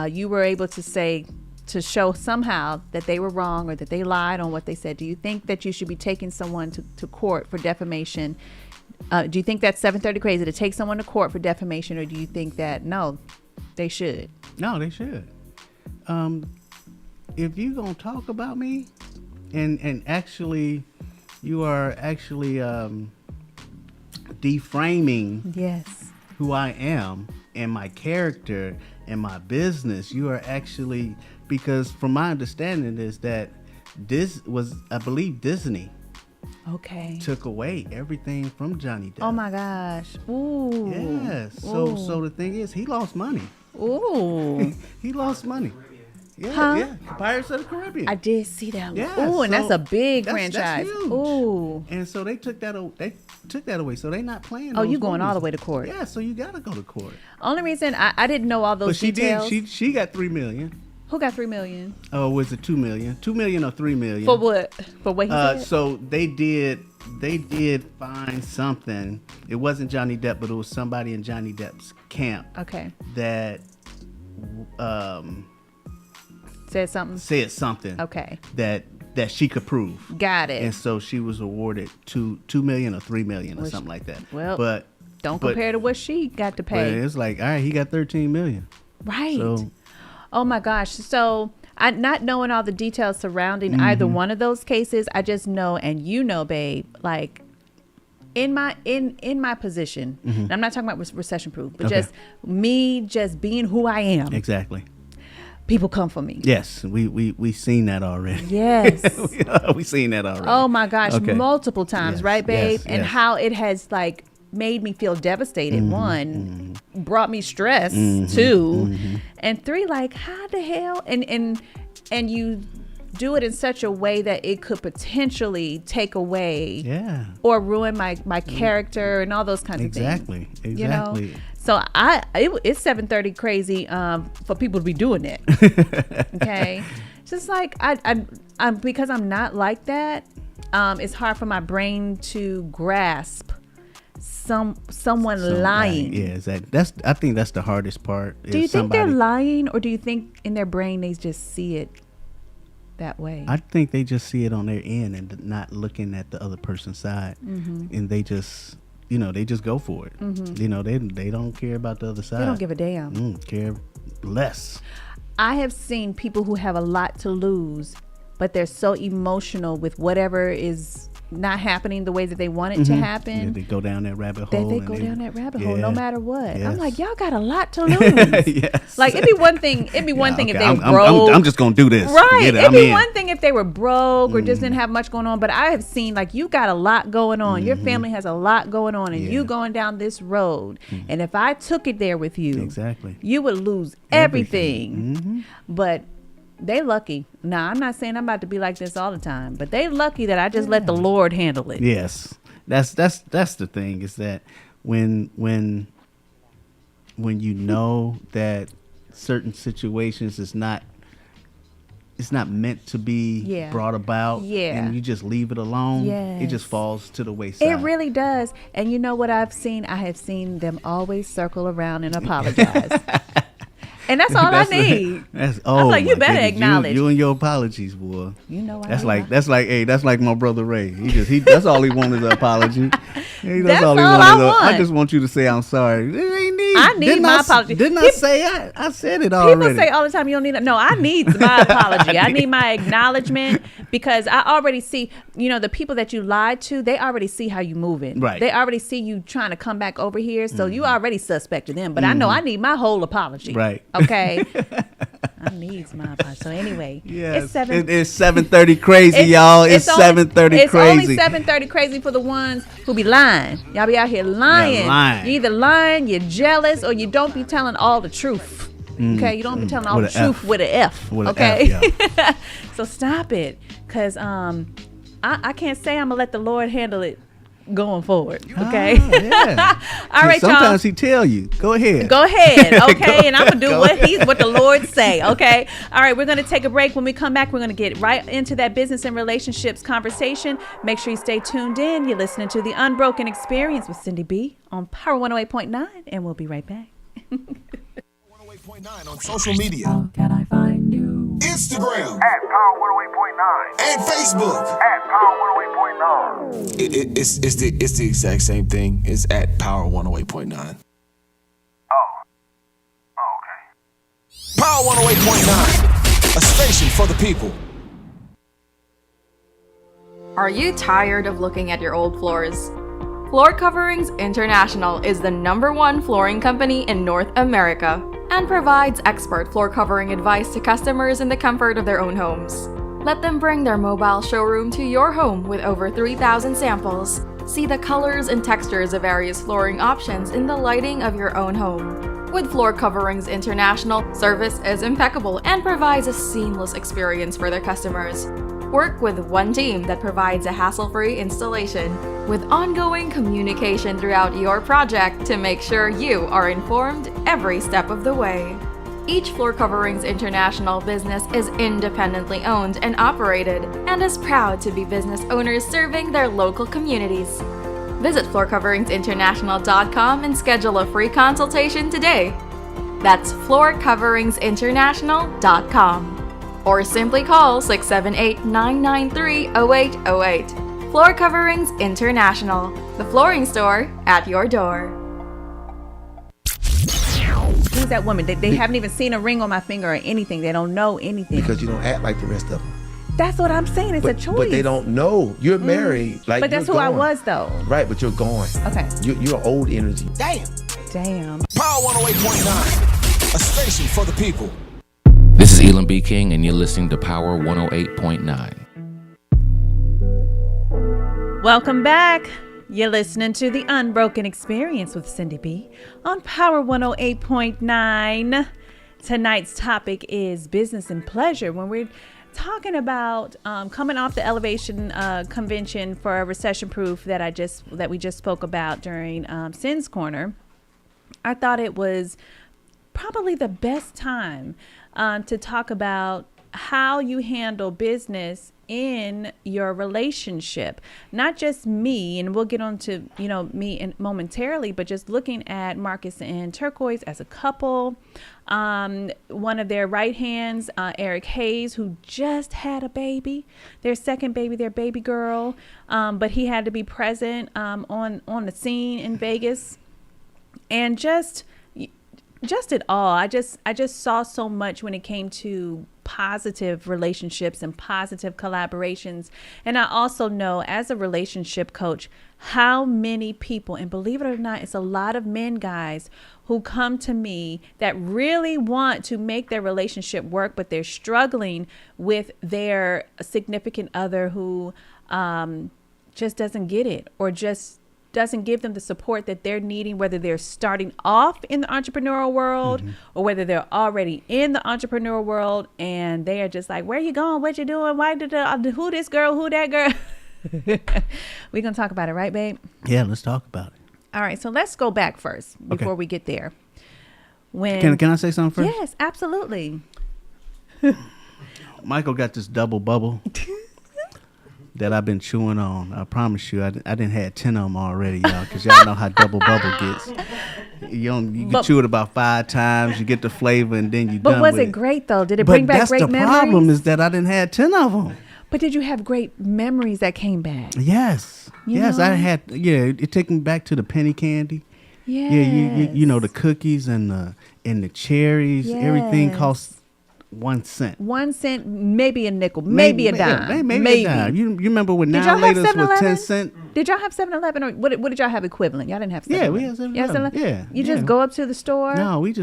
you were able to show somehow that they were wrong or that they lied on what they said? Do you think that you should be taking someone to court for defamation? Do you think that's 730 crazy to take someone to court for defamation, or do you think that no, they should? No, they should. If you gonna talk about me, and actually, you are actually deframing who I am and my character and my business. You are actually, because from my understanding is that this was, I believe, Disney. Okay. Took away everything from Johnny Depp. Oh my gosh. Ooh. Yeah. So the thing is, he lost money. Ooh. He lost money. Yeah, Huh? Pirates of the Caribbean. I did see that one. Yeah, Ooh, and so that's a big that's franchise. huge. Ooh. And so they took that away. So they not playing. Oh, those you going all movies. the way to court? Yeah. So you gotta go to court. Only reason I didn't know all those But she details. did. She got $3 million. Who got $3 million? Oh, was it $2 million? $2 million or $3 million? For what? For what he said? So they did find something. It wasn't Johnny Depp, but it was somebody in Johnny Depp's camp. Okay. That said something. Okay. That she could prove. Got it. And so she was awarded $2 million or $3 million or something like that. Well, but don't compare to what she got to But pay. it's like, all right, he got $13 million. Right. So, oh my gosh. So I not knowing all the details surrounding either one of those cases, I just know, and you know, babe, like in my position, and I'm not talking about recession proof, but just me just being who I am. Exactly. People come for me. Yes, we seen that already. Yes. we seen that already. Oh my gosh, Okay. multiple times, Yes, right, babe? yes, and yes. how it has like made me feel devastated. One, brought me stress. Two, and three, like how the hell? And you do it in such a way that it could potentially take away, or ruin my character and all those kinds of things. Exactly. You know? Exactly. So it's 730 crazy for people to be doing it. Okay, just like I'm because I'm not like that. It's hard for my brain to grasp someone lying. Yeah, exactly. I think that's the hardest part. Do you think they're lying, or do you think in their brain they just see it that way? I think they just see it on their end and not looking at the other person's side, and they just. They just go for it. They don't care about the other side. They don't give a damn. Care less. I have seen people who have a lot to lose, but they're so emotional with whatever is not happening the way that they want it to happen. Yeah, they go down that rabbit hole. They go down that rabbit hole no matter what. Yes. I'm like, y'all got a lot to lose. Yes. Like it'd be one thing if they were broke. I'm just gonna do this. Right. It'd be in. one thing if they were broke or just didn't have much going on. But I have seen like you got a lot going on. Your family has a lot going on, and you going down this road. And if I took it there with you, exactly, you would lose everything. But they lucky. Now, I'm not saying I'm about to be like this all the time, but they lucky that I just let the Lord handle it. Yes, that's the thing, is that when you know that certain situations it's not meant to be brought about, and you just leave it alone, it just falls to the wayside. It really does. And you know what I've seen? I have seen them always circle around and apologize. And that's all I need. I'm like, you better acknowledge. You and your apologies, boy. You know that's like my brother Ray. That's all he wanted, an apology. That's all I want. I just want you to say I'm sorry. I need my apology. Didn't I say I said it already? People say all the time you don't need it. No, I need my apology. I need my acknowledgement, because I already see, the people that you lied to, they already see how you moving. Right. They already see you trying to come back over here. So you already suspected them. But I know I need my whole apology. Right. Okay. I need my apology. So anyway, it's 730 crazy, y'all. It's 730 crazy. It's only 730 crazy for the ones who be lying. Y'all be out here lying. Yeah, lying. You're either lying, you're jealous, or you don't be telling all the truth. Okay, you don't be telling all With the a truth F. with an F. With an Okay, F, so stop it, cause I can't say I'm gonna let the Lord handle it going forward. Okay. Yeah. All right, y'all. Sometimes he tell you, go ahead. Go ahead, okay, Go and I'm gonna do ahead. what the Lord say, okay. All right, we're gonna take a break. When we come back, we're gonna get right into that business and relationships conversation. Make sure you stay tuned in. You're listening to the Unbroken Experience with Syndy B on Power 108.9, and we'll be right back. 108.9 on social media. How can I find you? Instagram At Power 108.9. and Facebook. At Power 108.9. It's the exact same thing. It's at Power 108.9. Power 108.9, a station for the people. Are you tired of looking at your old floors? Floor Coverings International is the #1 flooring company in North America and provides expert floor covering advice to customers in the comfort of their own homes. Let them bring their mobile showroom to your home with over 3,000 samples. See the colors and textures of various flooring options in the lighting of your own home. With Floor Coverings International, service is impeccable and provides a seamless experience for their customers. Work with one team that provides a hassle-free installation, with ongoing communication throughout your project to make sure you are informed every step of the way. Each Floor Coverings International business is independently owned and operated and is proud to be business owners serving their local communities. Visit floorcoveringsinternational.com and schedule a free consultation today. That's floorcoveringsinternational.com. Or simply call 678-993-0808. Floor Coverings International, the flooring store at your door. Who's that woman? They haven't even seen a ring on my finger or anything. They don't know anything. Because you don't act like the rest of them. That's what I'm saying. It's a choice. But they don't know. You're married. Like, but that's you're who I going. was, though. Right, but you're going. Okay. You're old energy. Damn. Power 108.9, a station for the people. This is Elam B. King, and you're listening to Power 108.9. Welcome back. You're listening to the Unbroken Experience with Syndy B on Power 108.9. Tonight's topic is business and pleasure. When we're talking about coming off the Elevation Convention for a recession proof that we just spoke about during Sin's Corner, I thought it was probably the best time to talk about how you handle business in your relationship. Not just me, and we'll get on to me momentarily, but just looking at Marcus and Turquoise as a couple. One of their right hands, Eric Hayes, who just had a baby, their second baby, their baby girl, but he had to be present on the scene in Vegas, and just it all. I just saw so much when it came to positive relationships and positive collaborations. And I also know, as a relationship coach, how many people, and believe it or not, it's a lot of men, guys, who come to me that really want to make their relationship work, but they're struggling with their significant other who just doesn't get it, or just doesn't give them the support that they're needing, whether they're starting off in the entrepreneurial world or whether they're already in the entrepreneurial world, and they are just like, where you going? What you doing? Why did who this girl? Who that girl? We're going to talk about it, right, babe? Yeah, let's talk about it. All right. So let's go back first before we get there. Can I say something first? Yes, absolutely. Michael got this double bubble that I've been chewing on. I promise you, I didn't have 10 of them already, y'all, because y'all know how double bubble gets. You can chew it about 5 times, you get the flavor, and then you done with it. But was it great, though? Did it bring back great memories? But that's the problem, is that I didn't have 10 of them. But did you have great memories that came back? Yes. Yes, know? I had, it took me back to the penny candy. Yes. Yeah, you know, the cookies and the cherries, everything costs 1 cent. 1 cent, maybe a nickel, maybe a dime. Maybe a dime. You remember when Now Laters was 10 cents? Did y'all have 7-Eleven, or what did y'all have equivalent? Y'all didn't have 7-Eleven. Yeah, we had 7-Eleven. Yeah. You just go up to the store? No, we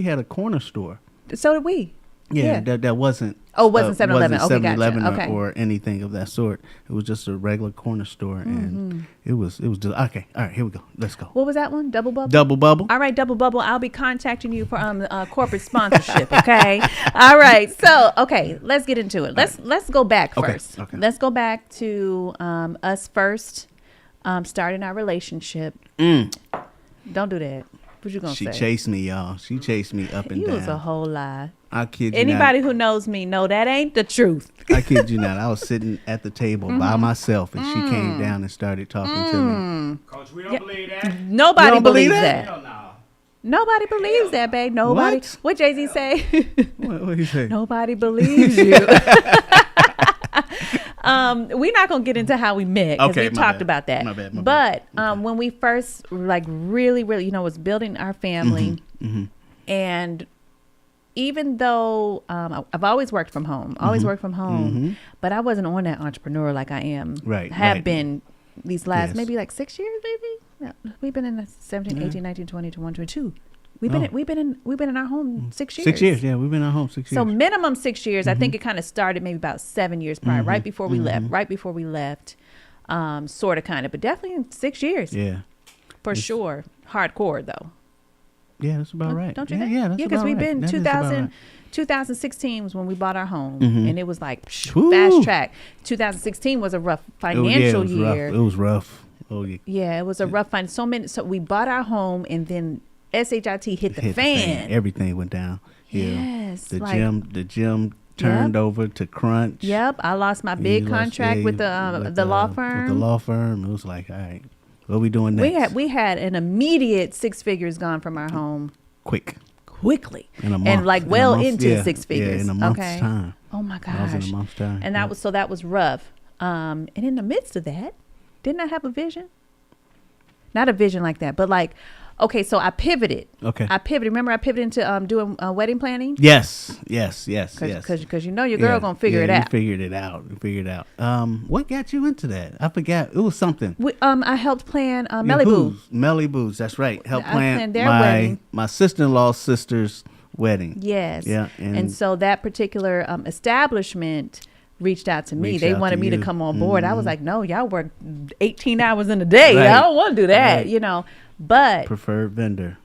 had a corner store. So did we. Yeah, that wasn't. Oh, it wasn't 7-Eleven. Okay, 7-Eleven gotcha. Okay. or anything of that sort. It was just a regular corner store, and it was just okay. All right, here we go. Let's go. What was that one? Double Bubble? Double Bubble. All right, Double Bubble. I'll be contacting you for corporate sponsorship, okay? All right. So, okay, let's get into it. Let's go back first. Okay. Let's go back to us first starting our relationship. Don't do that. What you gonna say? She chased me, y'all. She chased me up and You down. was a whole lie. I kid you Anybody not. who knows me know that ain't the truth. I kid you not. I was sitting at the table by myself, and she came down and started talking to me. Coach, we don't believe that. Nobody don't believe believes that? that. Nobody believes that, babe. Nobody. What Jay-Z say? What do you say? Nobody believes you. We're not gonna get into how we met because we talked about that. My bad. But when we first really was building our family, and even though I've always worked from home, but I wasn't on that entrepreneur like I am. Have been these last maybe like 6 years, maybe. Yeah. We've been in the 17, 18, 19, 20, 21, 22. We've been in our home 6 years. 6 years, yeah. We've been in our home 6 years. So minimum 6 years. I think it kind of started maybe about 7 years prior, right before we left. Right before we left, sort of, kind of, but definitely in 6 years. Yeah, for sure. Hardcore though. Yeah, that's about right. Don't you think? Yeah, that's because about we've right. been That is about right. 2016 was when we bought our home, and it was like fast track. 2016 was a rough financial year. It was rough. Oh yeah. Yeah, it was a rough find. So we bought our home, and then SHIT hit the fan. Everything went down. Yeah. Yes. The gym turned over to crunch. Yep. I lost my big contract with the law firm. With the law firm, it was like, all right, what are we doing next? We had an immediate 6 figures gone from our home. Quickly. In a month. And like into 6 figures. Yeah, in a month's time. Oh my gosh. That was in a month's time. And that was rough. And in the midst of that, didn't I have a vision? Not a vision like that, but like, okay, so I pivoted. Okay. Remember, I pivoted into doing wedding planning. Yes. Because you know your girl gonna figure it out. You figured it out. What got you into that? I forgot. It was something. I helped plan Melly Boo's. That's right. Helped I plan planned their wedding. My sister-in-law's sister's wedding. Yes. Yeah. And so that particular establishment reached out to me. They wanted me to come on board. I was like, no, y'all work 18 hours in a day. Right. I don't want to do that, But preferred vendor.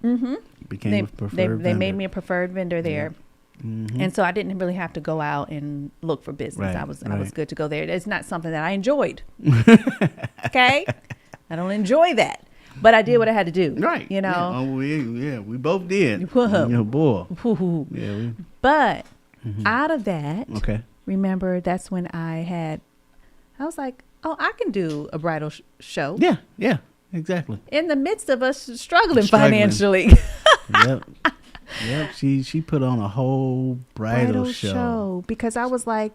Became a preferred vendor. They made me a preferred vendor there. And so I didn't really have to go out and look for business. I was good to go there. It's not something that I enjoyed. Okay? I don't enjoy that. But I did what I had to do. Right. We both did. Boy. But out of that, okay. Remember, that's when I was like, oh, I can do a bridal show. Yeah, exactly. In the midst of us struggling financially. Yep. She put on a whole bridal show. Because I was like,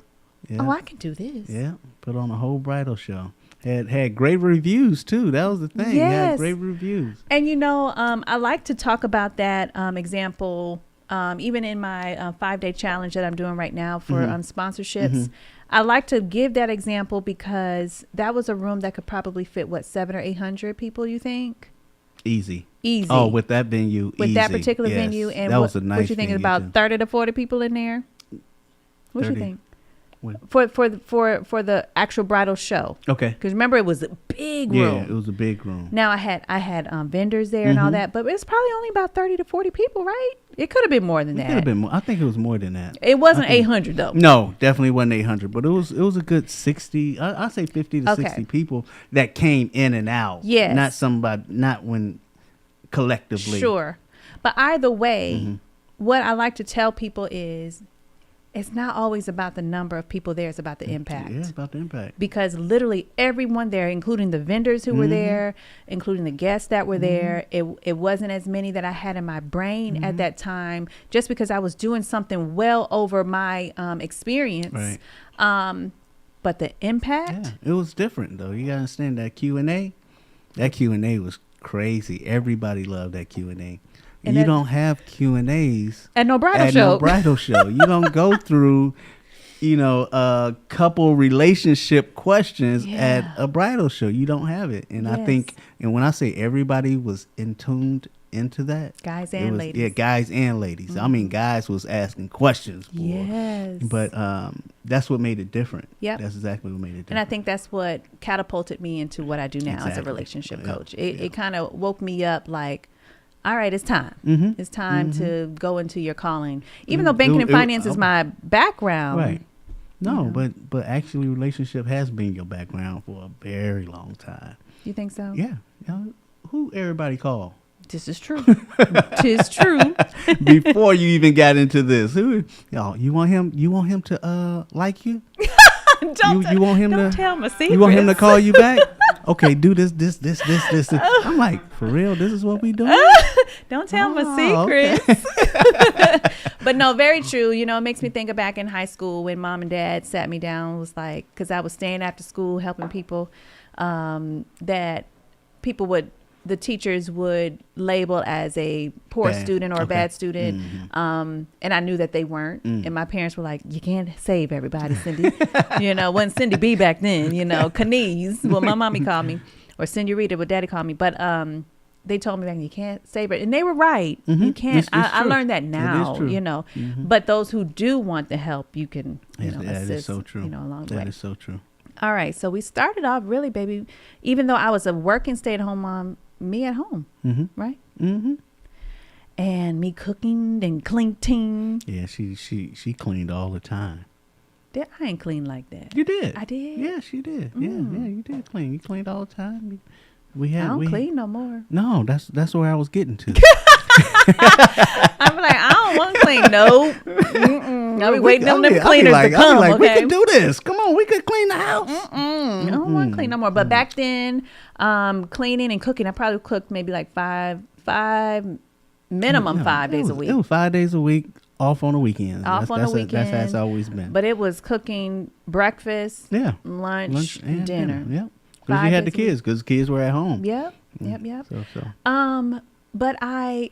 oh, I can do this. Yeah, put on a whole bridal show. Had great reviews too. That was the thing. Yes. Had great reviews. And I like to talk about that example. Even in my 5-day challenge that I'm doing right now for sponsorships, I like to give that example because that was a room that could probably fit 700 or 800 people. You think? Easy. Oh, with that venue, with that particular venue, and that was a nice. What you think about 30 to 40 people in there? What you think? For the actual bridal show. Okay. Because remember, it was a big room. Yeah, it was a big room. Now I had vendors there and all that, but it's probably only about 30 to 40 people, right? It could have been more than that. It could have been more. I think it was more than that. It wasn't 800 though. No, definitely wasn't 800, but it was a good 60. I say 50 to 60 people that came in and out. Yes. Not when collectively. Sure, but either way, what I like to tell people is, it's not always about the number of people there. It's about the impact. Yeah, about the impact. Because literally everyone there, including the vendors who were there, including the guests that were there, it wasn't as many that I had in my brain at that time, just because I was doing something well over my experience. Right. But the impact. Yeah, it was different though. You gotta understand that Q&A. That Q&A was crazy. Everybody loved that Q&A. And you don't have Q&As at no bridal show. You don't go through couple relationship questions at a bridal show. You don't have it. And I think, and when I say everybody was tuned into that, guys and ladies. Yeah, guys and ladies. I mean, guys was asking questions. Yes. But that's what made it different. Yep. That's exactly what made it different. And I think that's what catapulted me into what I do now as a relationship coach. It kind of woke me up like, all right, it's time. It's time to go into your calling. Even though banking and finance is my background. Right. No, but actually relationship has been your background for a very long time. You think so? Yeah. Who everybody call? This is true. Tis true. Before you even got into this, you want him to like you? You want him to tell my secrets. You want him to call you back? Okay, do this. I'm like, for real, this is what we doing? Don't tell my secrets. Okay. But no, very true. It makes me think of back in high school when mom and dad sat me down, was like, because I was staying after school helping people, that the teachers would label as a poor student or a bad student. And I knew that they weren't. And my parents were like, you can't save everybody, Syndy. Wasn't Cindy B back then, Kenise, well, my mommy called me, or Senorita, what daddy called me. But they told me that you can't save it. And they were right. You can't. I learned that now, But those who do want the help, you can assist, that is so true. Along the way. That is so true. All right. So we started off really, baby, even though I was a working stay-at-home mom, me at home, right? And me cooking and cleaning. Yeah, she cleaned all the time. I ain't clean like that. You did. I did. Yes, you did. Yeah, you did clean. You cleaned all the time. I don't clean no more. No, that's where I was getting to. I'm like, I don't want to clean. Nope. I'll be waiting on them cleaners to come. Okay, we can do this. Come on, we could clean the house. I don't want to clean no more. But back then, cleaning and cooking, I probably cooked maybe like minimum 5 days a week. It was 5 days a week, off on the weekend. Off on the weekend. That's how it's always been. But it was cooking breakfast, lunch and dinner. Yep. Because you had the kids, because kids were at home. Yep. So. But I.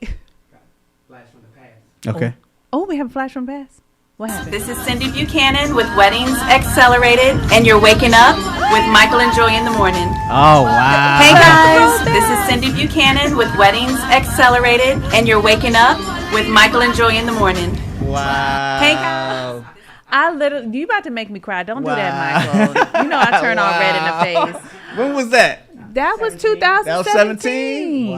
Flash from the past. Okay. Oh, we have a flash from past. What happened? This is Syndy Buchanan with Weddings Accelerated, and you're waking up with Michael and Joy in the morning. Oh, wow. Hey guys, this is Syndy Buchanan with Weddings Accelerated, and you're waking up with Michael and Joy in the morning. Wow. Hey guys. You about to make me cry. Don't do that, Michael. I turn all red in the face. When was that? That was 2017. That was 17?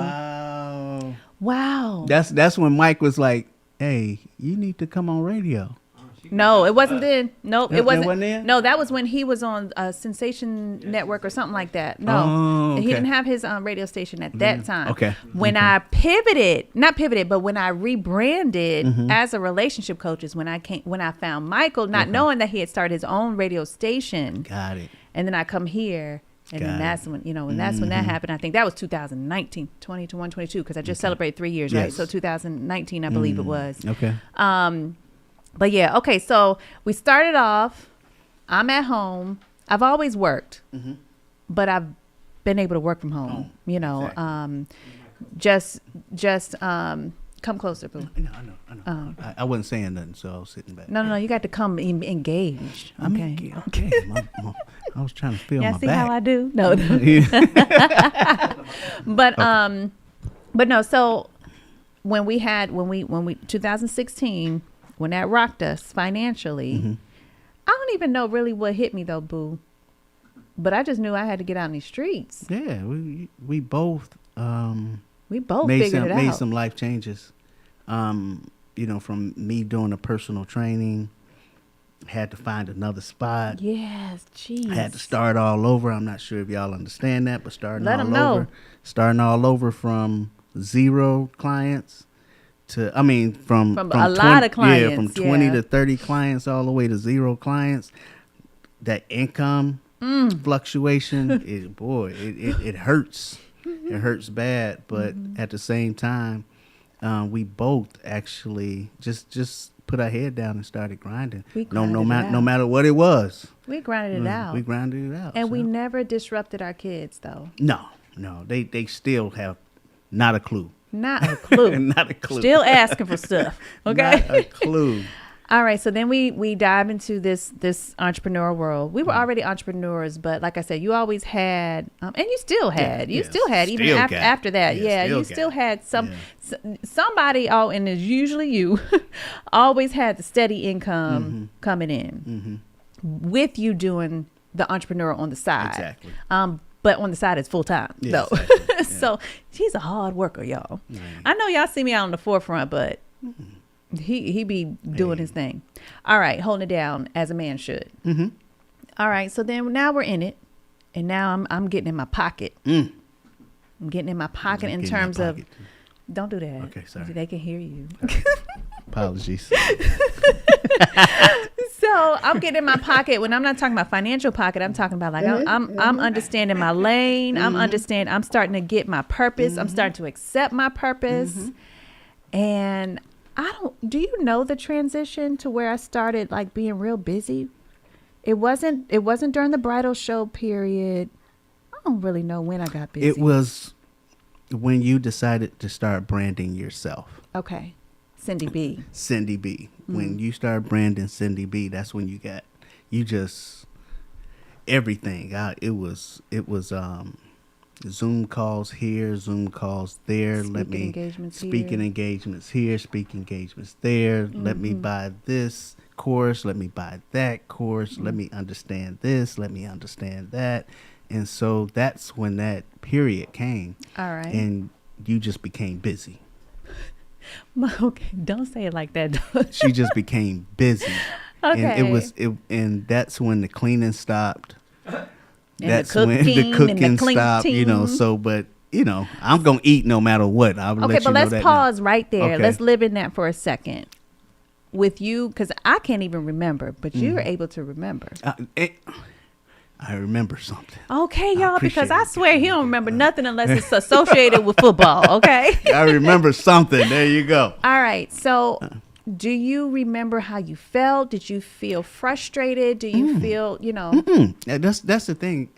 Wow. That's when Mike was like, hey, you need to come on radio. No, it wasn't then. Nope, it wasn't. That wasn't then? No, that was when he was on Sensation Network or something like that. No, okay. He didn't have his radio station at that time. Okay. When I but when I rebranded as a relationship coach is when I found Michael, not knowing that he had started his own radio station. Got it. And then I come here. And then that's when, when that happened. I think that was 2019, 2021, 22, because I just celebrated 3 years, right? So 2019, I believe it was. Okay. But yeah, okay. So we started off. I'm at home. I've always worked, but I've been able to work from home. Just come closer, boo. I know. I wasn't saying nothing, so I was sitting back. No. You got to come engaged. Okay. Okay. I was trying to feel my back. See how I do? No. But no. So when we 2016, when that rocked us financially, I don't even know really what hit me though, boo. But I just knew I had to get out in these streets. Yeah, we both. Figured it out. Made some life changes. From me doing the personal training, had to find another spot. Yes, geez. I had to start all over. I'm not sure if y'all understand that, but starting all over from 0 clients to, from a lot of clients. Yeah, from 20 to 30 clients all the way to 0 clients. That income fluctuation, it hurts. It hurts bad, but at the same time, we both actually just put our head down and started grinding. No matter what it was. We grinded it out. We grinded it out. And we never disrupted our kids, though. No. They still have not a clue. Not a clue. Not a clue. Still asking for stuff. Okay. Not a clue. All right, so then we dive into this entrepreneur world. We were already entrepreneurs, but like I said, you always had, and you still had, even after that, you still had somebody, and it's usually you, always had the steady income coming in with you doing the entrepreneur on the side. Exactly. But on the side, it's full time though. Exactly. So he's a hard worker, y'all. I know y'all see me out on the forefront, but. He be doing his thing. All right, holding it down as a man should. All right, so then now we're in it, and now I'm getting in my pocket. I'm getting in my pocket in terms of. Don't do that. Okay, sorry. They can hear you. Apologies. So I'm getting in my pocket. When I'm not talking about financial pocket, I'm talking about like I'm understanding my lane. I'm starting to get my purpose. I'm starting to accept my purpose, and. Do you know the transition to where I started like being real busy? It wasn't during the bridal show period. I don't really know when I got busy. It was when you decided to start branding yourself. Okay. Syndy B. Syndy B. When you started branding Syndy B, that's when you just everything. It was Zoom calls here, Zoom calls there. Speaking engagements here, speaking engagements there. Let me buy this course. Let me buy that course. Let me understand this. Let me understand that. And so that's when that period came. All right. And you just became busy. Okay, don't say it like that. She just became busy. Okay. And and that's when the cleaning stopped. That's when the cooking stopped, so, but, I'm going to eat no matter what. Okay, but let's pause right there. Okay. Let's live in that for a second. With you, because I can't even remember, but you're able to remember. I remember something. Okay, y'all, because I swear he don't remember nothing unless it's associated with football, okay? I remember something. There you go. All right, so... Do you remember how you felt? Did you feel frustrated? Do you feel, That's the thing.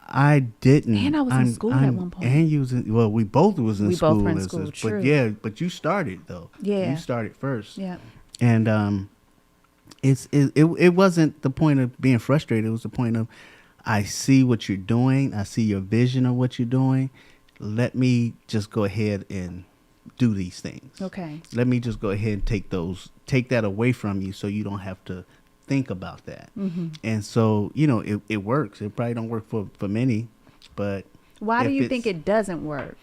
I didn't. And I was in school at one point. And you was we both was in school. We both were in school, true. But you started though. Yeah. You started first. Yeah. And it wasn't the point of being frustrated. It was the point of I see what you're doing. I see your vision of what you're doing. Let me just go ahead and do these things. Okay. Let me just go ahead and take that away from you so you don't have to think about that. And so, it works. It probably don't work for many, but why do you think it doesn't work?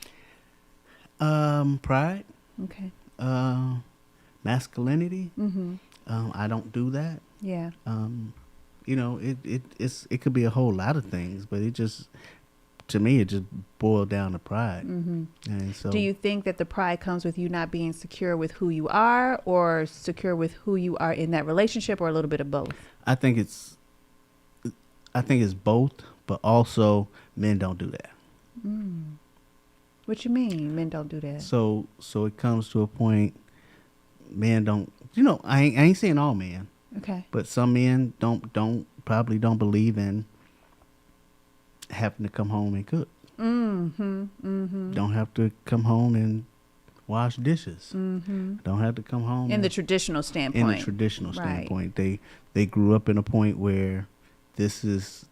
Pride. Okay. Masculinity. I don't do that. Yeah. It could be a whole lot of things, but to me, it just boiled down to pride. And so, do you think that the pride comes with you not being secure with who you are, or secure with who you are in that relationship, or a little bit of both? I think it's both, but also men don't do that. What you mean, men don't do that? So it comes to a point, men don't. I ain't saying all men. Okay. But some men probably don't believe in having to come home and cook. Don't have to come home and wash dishes. Don't have to come home in the traditional standpoint. They grew up in a point where this is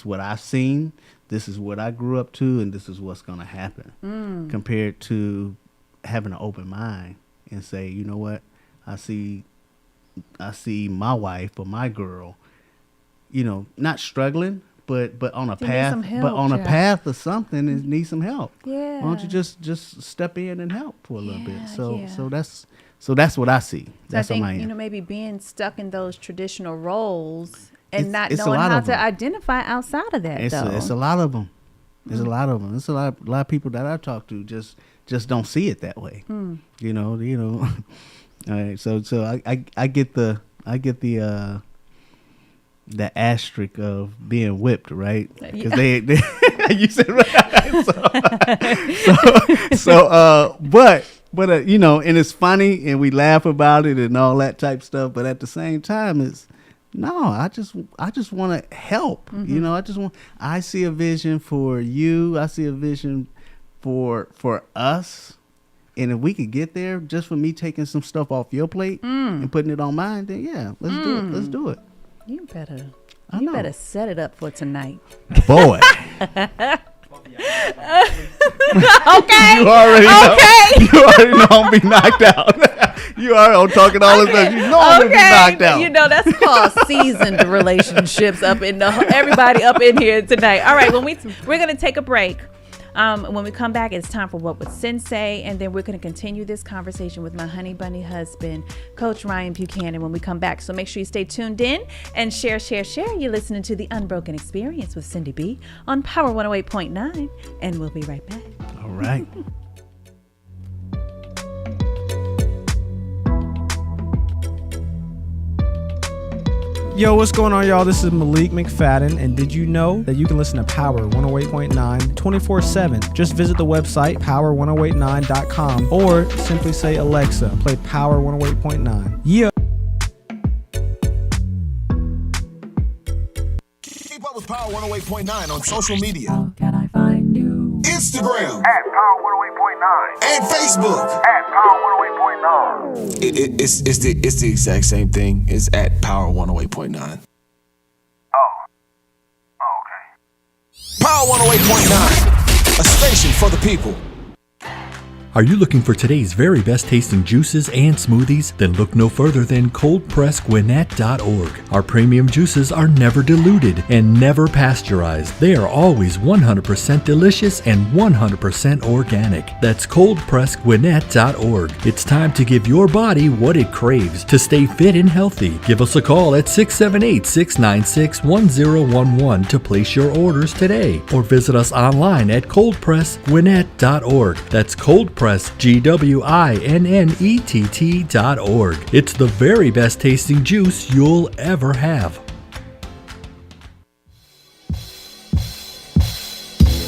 what I've seen, this is what I grew up to, and this is what's going to happen. Compared to having an open mind and say, you know what, I see my wife or my girl, not struggling, but on a path, a path of something, it needs some help. Yeah. Why don't you just step in and help for a little bit? So that's what I see. That's what I am. Maybe being stuck in those traditional roles and not knowing how to identify outside of that. It's a lot of them. There's a lot of them. There's a lot of people that I talk to just don't see it that way. All right. So I get the asterisk of being whipped, right? Because they you said right. But and it's funny and we laugh about it and all that type stuff. But at the same time, I just want to help. I see a vision for you. I see a vision for us. And if we could get there just for me taking some stuff off your plate and putting it on mine, then yeah, let's do it. Let's do it. You better set it up for tonight. Boy. Okay. You already know I'm be knocked out. You already talking all this stuff. You know I'm gonna be knocked out. You know that's called seasoned relationships up in everybody up in here tonight. All right, we're gonna take a break. When we come back, it's time for What Would Sin Say, and then we're going to continue this conversation with my honey bunny husband, Coach Ryan Buchanan, when we come back. So make sure you stay tuned in and share. You're listening to The Unbroken Experience with Syndy B on Power 108.9, and we'll be right back. All right. Yo, what's going on, y'all? This is Malik McFadden, and did you know that you can listen to Power 108.9 24/7? Just visit the website power1089.com or simply say, Alexa, play Power 108.9. Yeah. Keep up with Power 108.9 on social media. Can I find you? Instagram. At Power 108.9. And Facebook. At Power 108.9. It's the exact same thing. It's at Power 108.9. Power 108.9. A station for the people. Are you looking for today's very best tasting juices and smoothies? Then look no further than coldpressgwinnett.org. Our premium juices are never diluted and never pasteurized. They are always 100% delicious and 100% organic. That's coldpressgwinnett.org. It's time to give your body what it craves to stay fit and healthy. Give us a call at 678-696-1011 to place your orders today, or visit us online at coldpressgwinnett.org. That's coldpressgwinnett.org. It's the very best tasting juice you'll ever have.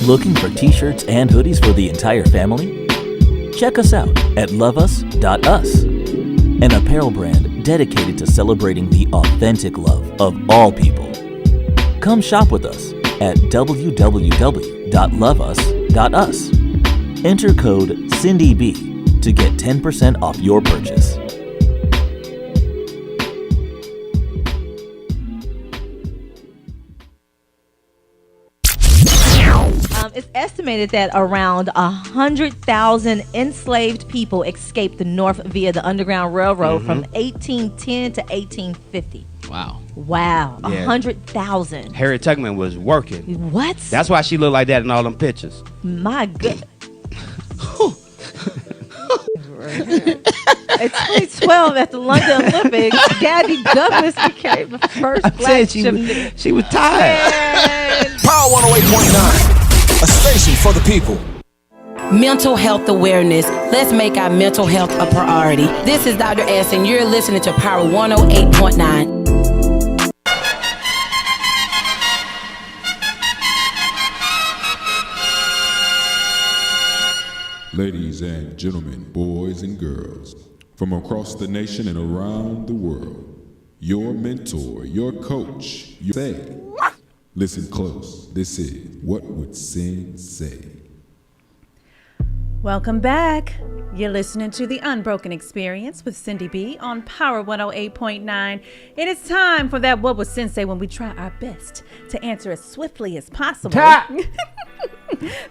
Looking for t-shirts and hoodies for the entire family? Check us out at loveus.us, an apparel brand dedicated to celebrating the authentic love of all people. Come shop with us at www.loveus.us. Enter code CyndyB to get 10% off your purchase. It's estimated that around 100,000 enslaved people escaped the North via the Underground Railroad from 1810 to 1850. Wow. Wow, Yeah. 100,000. Harriet Tubman was working. What? That's why she looked like that in all them pictures. My goodness. In 2012, at the London Olympics, Gabby Douglas became the first black gymnast. She was tired. Power 108.9. A station for the people. Mental health awareness. Let's make our mental health a priority. This is Dr. S, and you're listening to Power 108.9. Ladies and gentlemen, boys and girls, from across the nation and around the world, your mentor, your coach, your say. Listen close. This is What Would Sin Say? Welcome back. You're listening to The Unbroken Experience with Syndy B on Power 108.9. It is time for that What Would Sin Say, when we try our best to answer as swiftly as possible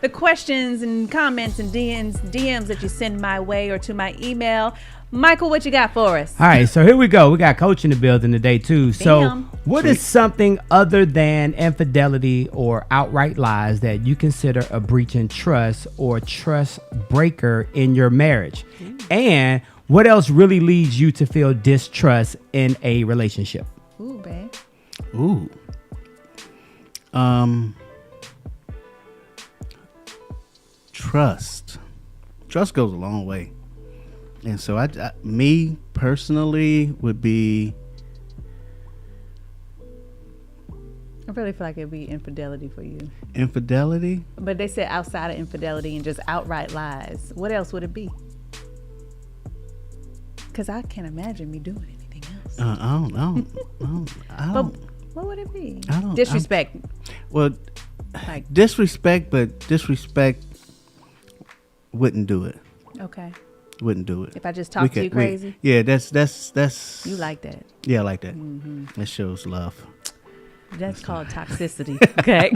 the questions and comments and DMs that you send my way or to my email. Michael, what you got for us? All right, so here we go. We got Coach in the building today, too. So what is something other than infidelity or outright lies that you consider a breach in trust or trust breaker in your marriage? And what else really leads you to feel distrust in a relationship? Ooh, babe. Ooh. Trust. Trust goes a long way. And so I me personally would be, I really feel like it'd be infidelity for you. infidelity. But they said outside of infidelity and just outright lies. What else would it be? Because I can't imagine me doing anything else. I don't. But what would it be? I don't- Disrespect. Well, Like- disrespect, but disrespect wouldn't do it. Okay. Wouldn't do it. If I just talk to you crazy? Yeah, that's. You like that? Yeah, I like that. Mm-hmm. That shows love. That's called toxicity. Okay.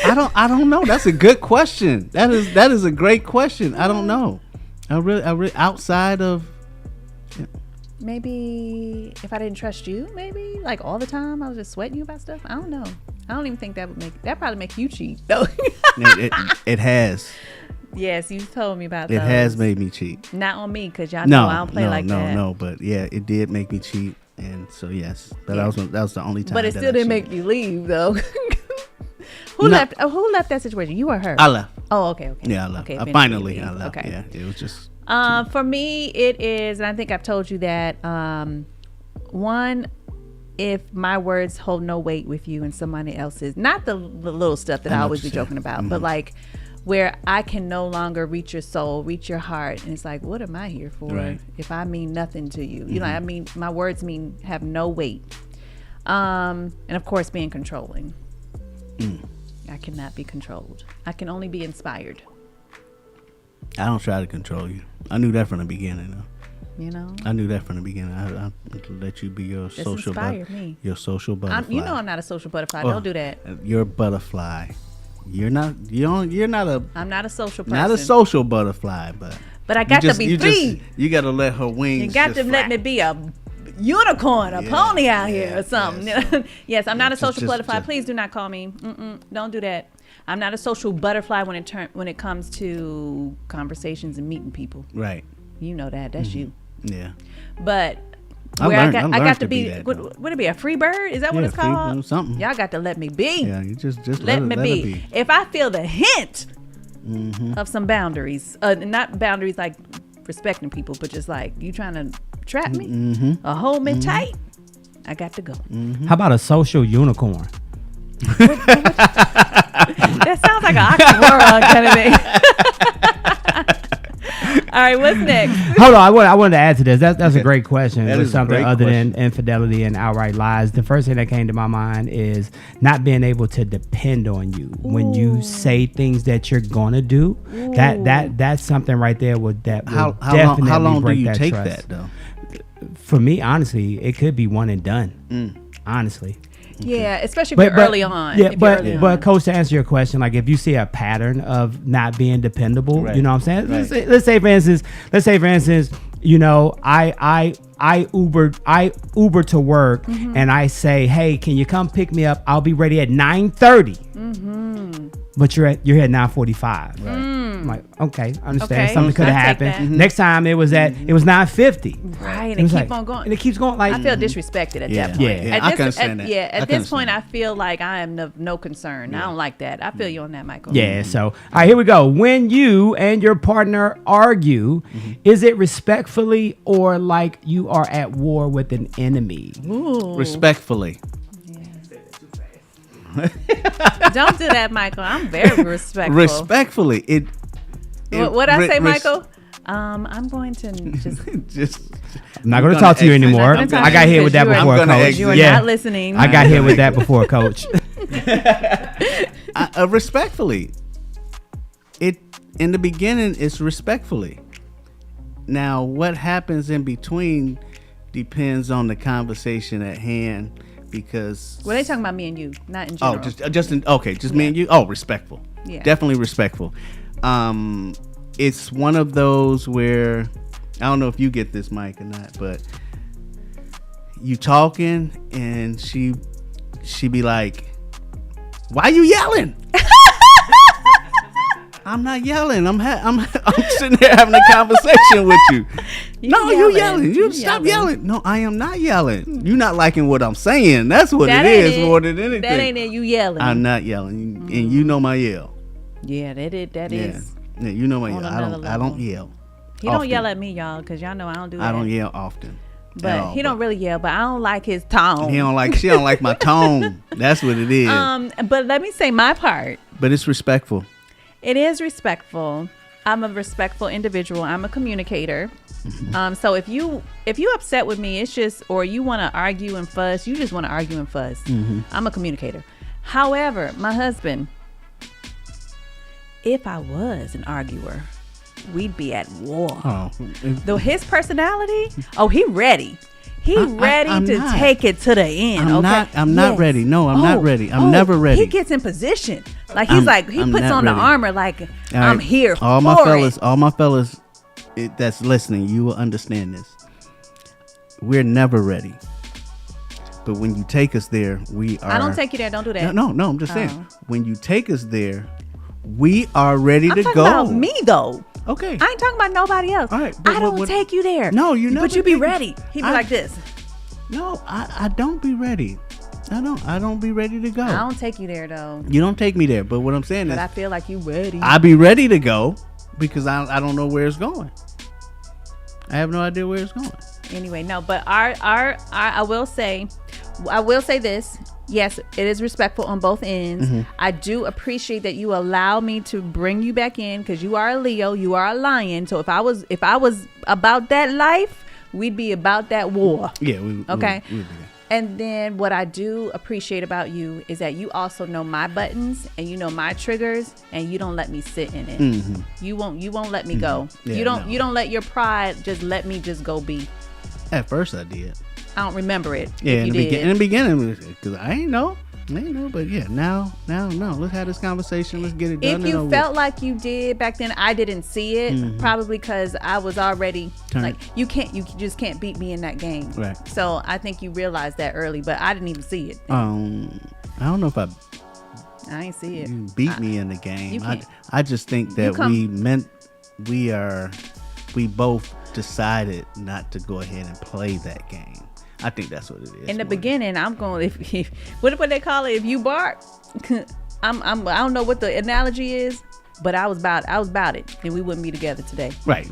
I don't know. That's a good question. That is a great question. I don't know. I really outside of. Yeah. Maybe if I didn't trust you, maybe like all the time I was just sweating you about stuff. I don't know. I don't even think that probably make you cheat though. It has. Yes, you told me about it. Those. Has made me cheat. Not on me, because y'all know I don't play like that. No, but yeah, it did make me cheat, and so yes, that was the only time. But it still didn't make you leave though. Who left that situation? You or her? I left. Oh, okay. Yeah, I left. Okay, Finally, I left. Okay. Yeah, it was just. For me, it is, and I think I've told you that. One, if my words hold no weight with you and somebody else's, not the little stuff that I always be joking about, Mm-hmm. but like where I can no longer reach your soul, reach your heart, and it's like, what am I here for if I mean nothing to you? You know, I mean, my words have no weight. And of course, being controlling. I cannot be controlled. I can only be inspired. I don't try to control you. I knew that from the beginning, though. You know, I knew that from the beginning. I let you be your just social me. Your social butterfly. You know, I'm not a social butterfly. Don't do that. You're a butterfly. You're not. You're not a. I'm not a social person. Not a social butterfly, but I got to be free. You got to let her wings. You got to let me be a unicorn, a pony out here or something. Yes, I'm not a social butterfly. Please do not call me. Don't do that. I'm not a social butterfly when it comes to conversations and meeting people. Right. You know that. That's you. Yeah. But I got to be. Would it be a free bird? Is that what it's called? Something. Y'all got to let me be. Yeah, you just let me be. If I feel the hint of some boundaries, not boundaries like respecting people, but just like you trying to trap me or hold me tight, I got to go. How about a social unicorn? That sounds like an oxymoron kind of thing. All right, what's next? Hold on, I wanted to add to this. That's a great question. That With is something a great other question. than infidelity and outright lies. The first thing that came to my mind is not being able to depend on you when you say things that you're gonna do. That's something right there definitely how long break do you that take trust. that though? For me, honestly, it could be one and done. Honestly. Yeah, especially if you're early on. Yeah, but Coach, to answer your question, like if you see a pattern of not being dependable, you know what I'm saying? Right. Let's say for instance, you know, I Uber to work and I say, hey, can you come pick me up? I'll be ready at 9:30. But you're at 9:45. Right. I'm like, okay, I understand. Okay. Something could have happened. Next time it was 9:50. Right, and keep on going. And it keeps going. Like I feel disrespected at that point. Yeah. I can understand that. Yeah, at this point, I feel like I am of no concern. I don't like that. I feel you on that, Michael. Yeah, so, all right, here we go. When you and your partner argue, is it respectfully or like you are at war with an enemy? Ooh. Respectfully. Don't do that, Michael. I'm very respectful. Respectfully. What I say, Michael? I'm going to just I'm not going to talk to you anymore. I got hit with that before, Coach. You are not listening. I got hit with that before, Coach. Respectfully. In the beginning, it's respectfully. Now, what happens in between depends on the conversation at hand. Because they talking about me and you, not in general. Just me and you. Oh, respectful. Yeah, definitely respectful. It's one of those where I don't know if you get this, Mike, or not, but you talking and she be like, "Why you yelling?" I'm not yelling. I'm sitting there having a conversation with you. You yelling. You stop yelling. No, I am not yelling. You not liking what I'm saying. That's what it is more than anything. That ain't it. You yelling. I'm not yelling, and you know my yell. Yeah, that is. Yeah, you know my yell. I don't yell. He don't yell at me, y'all, because y'all know I don't do that. I don't yell often. But he don't really yell. But I don't like his tone. She don't like my tone. That's what it is. But let me say my part. But it's respectful. It is respectful. I'm a respectful individual. I'm a communicator. So if you upset with me, it's just, or you want to argue and fuss, you just want to argue and fuss. I'm a communicator. However, my husband, if I was an arguer, we'd be at war. Oh, Though his personality, he ready. He ready I'm to not. take it to the end. I'm not ready. No, I'm not ready. I'm never ready. He gets in position. Like he's he puts on the armor like I'm here all for my fellas, it. All my fellas that's listening, you will understand this. We're never ready. But when you take us there, we are. I don't take you there. Don't do that. No, I'm just saying. When you take us there, we are ready to I'm go. talking about me though. Okay. I ain't talking about nobody else. All right, I don't take you there. No, you never. But you be ready. He be like this. No, I don't be ready. I don't be ready to go. I don't take you there though. You don't take me there. But what I'm saying But is, I feel like you ready. I be ready to go because I don't know where it's going. I have no idea where it's going. Anyway, no, but I will say this. Yes, it is respectful on both ends. Mm-hmm. I do appreciate that you allow me to bring you back in because you are a Leo, you are a lion. So if I was about that life, we'd be about that war. Yeah, we okay. We'd be there. And then what I do appreciate about you is that you also know my buttons and you know my triggers and you don't let me sit in it. Mm-hmm. You won't let me go. Yeah, You don't let your pride just let me just go be. At first I did. I don't remember it. Yeah, if in the beginning, because I ain't know. But yeah, now, no. Let's have this conversation. Let's get it done. If you felt like you did back then, I didn't see it. Probably because I was already you just can't beat me in that game. Right. So I think you realized that early, but I didn't even see it. I don't know if I ain't see it. You beat me in the game. can't. I just think that we both decided not to go ahead and play that game. I think that's what it is. In the beginning, I'm going. If what they call it? If you bark, I don't know what the analogy is, but I was about it, and we wouldn't be together today. Right.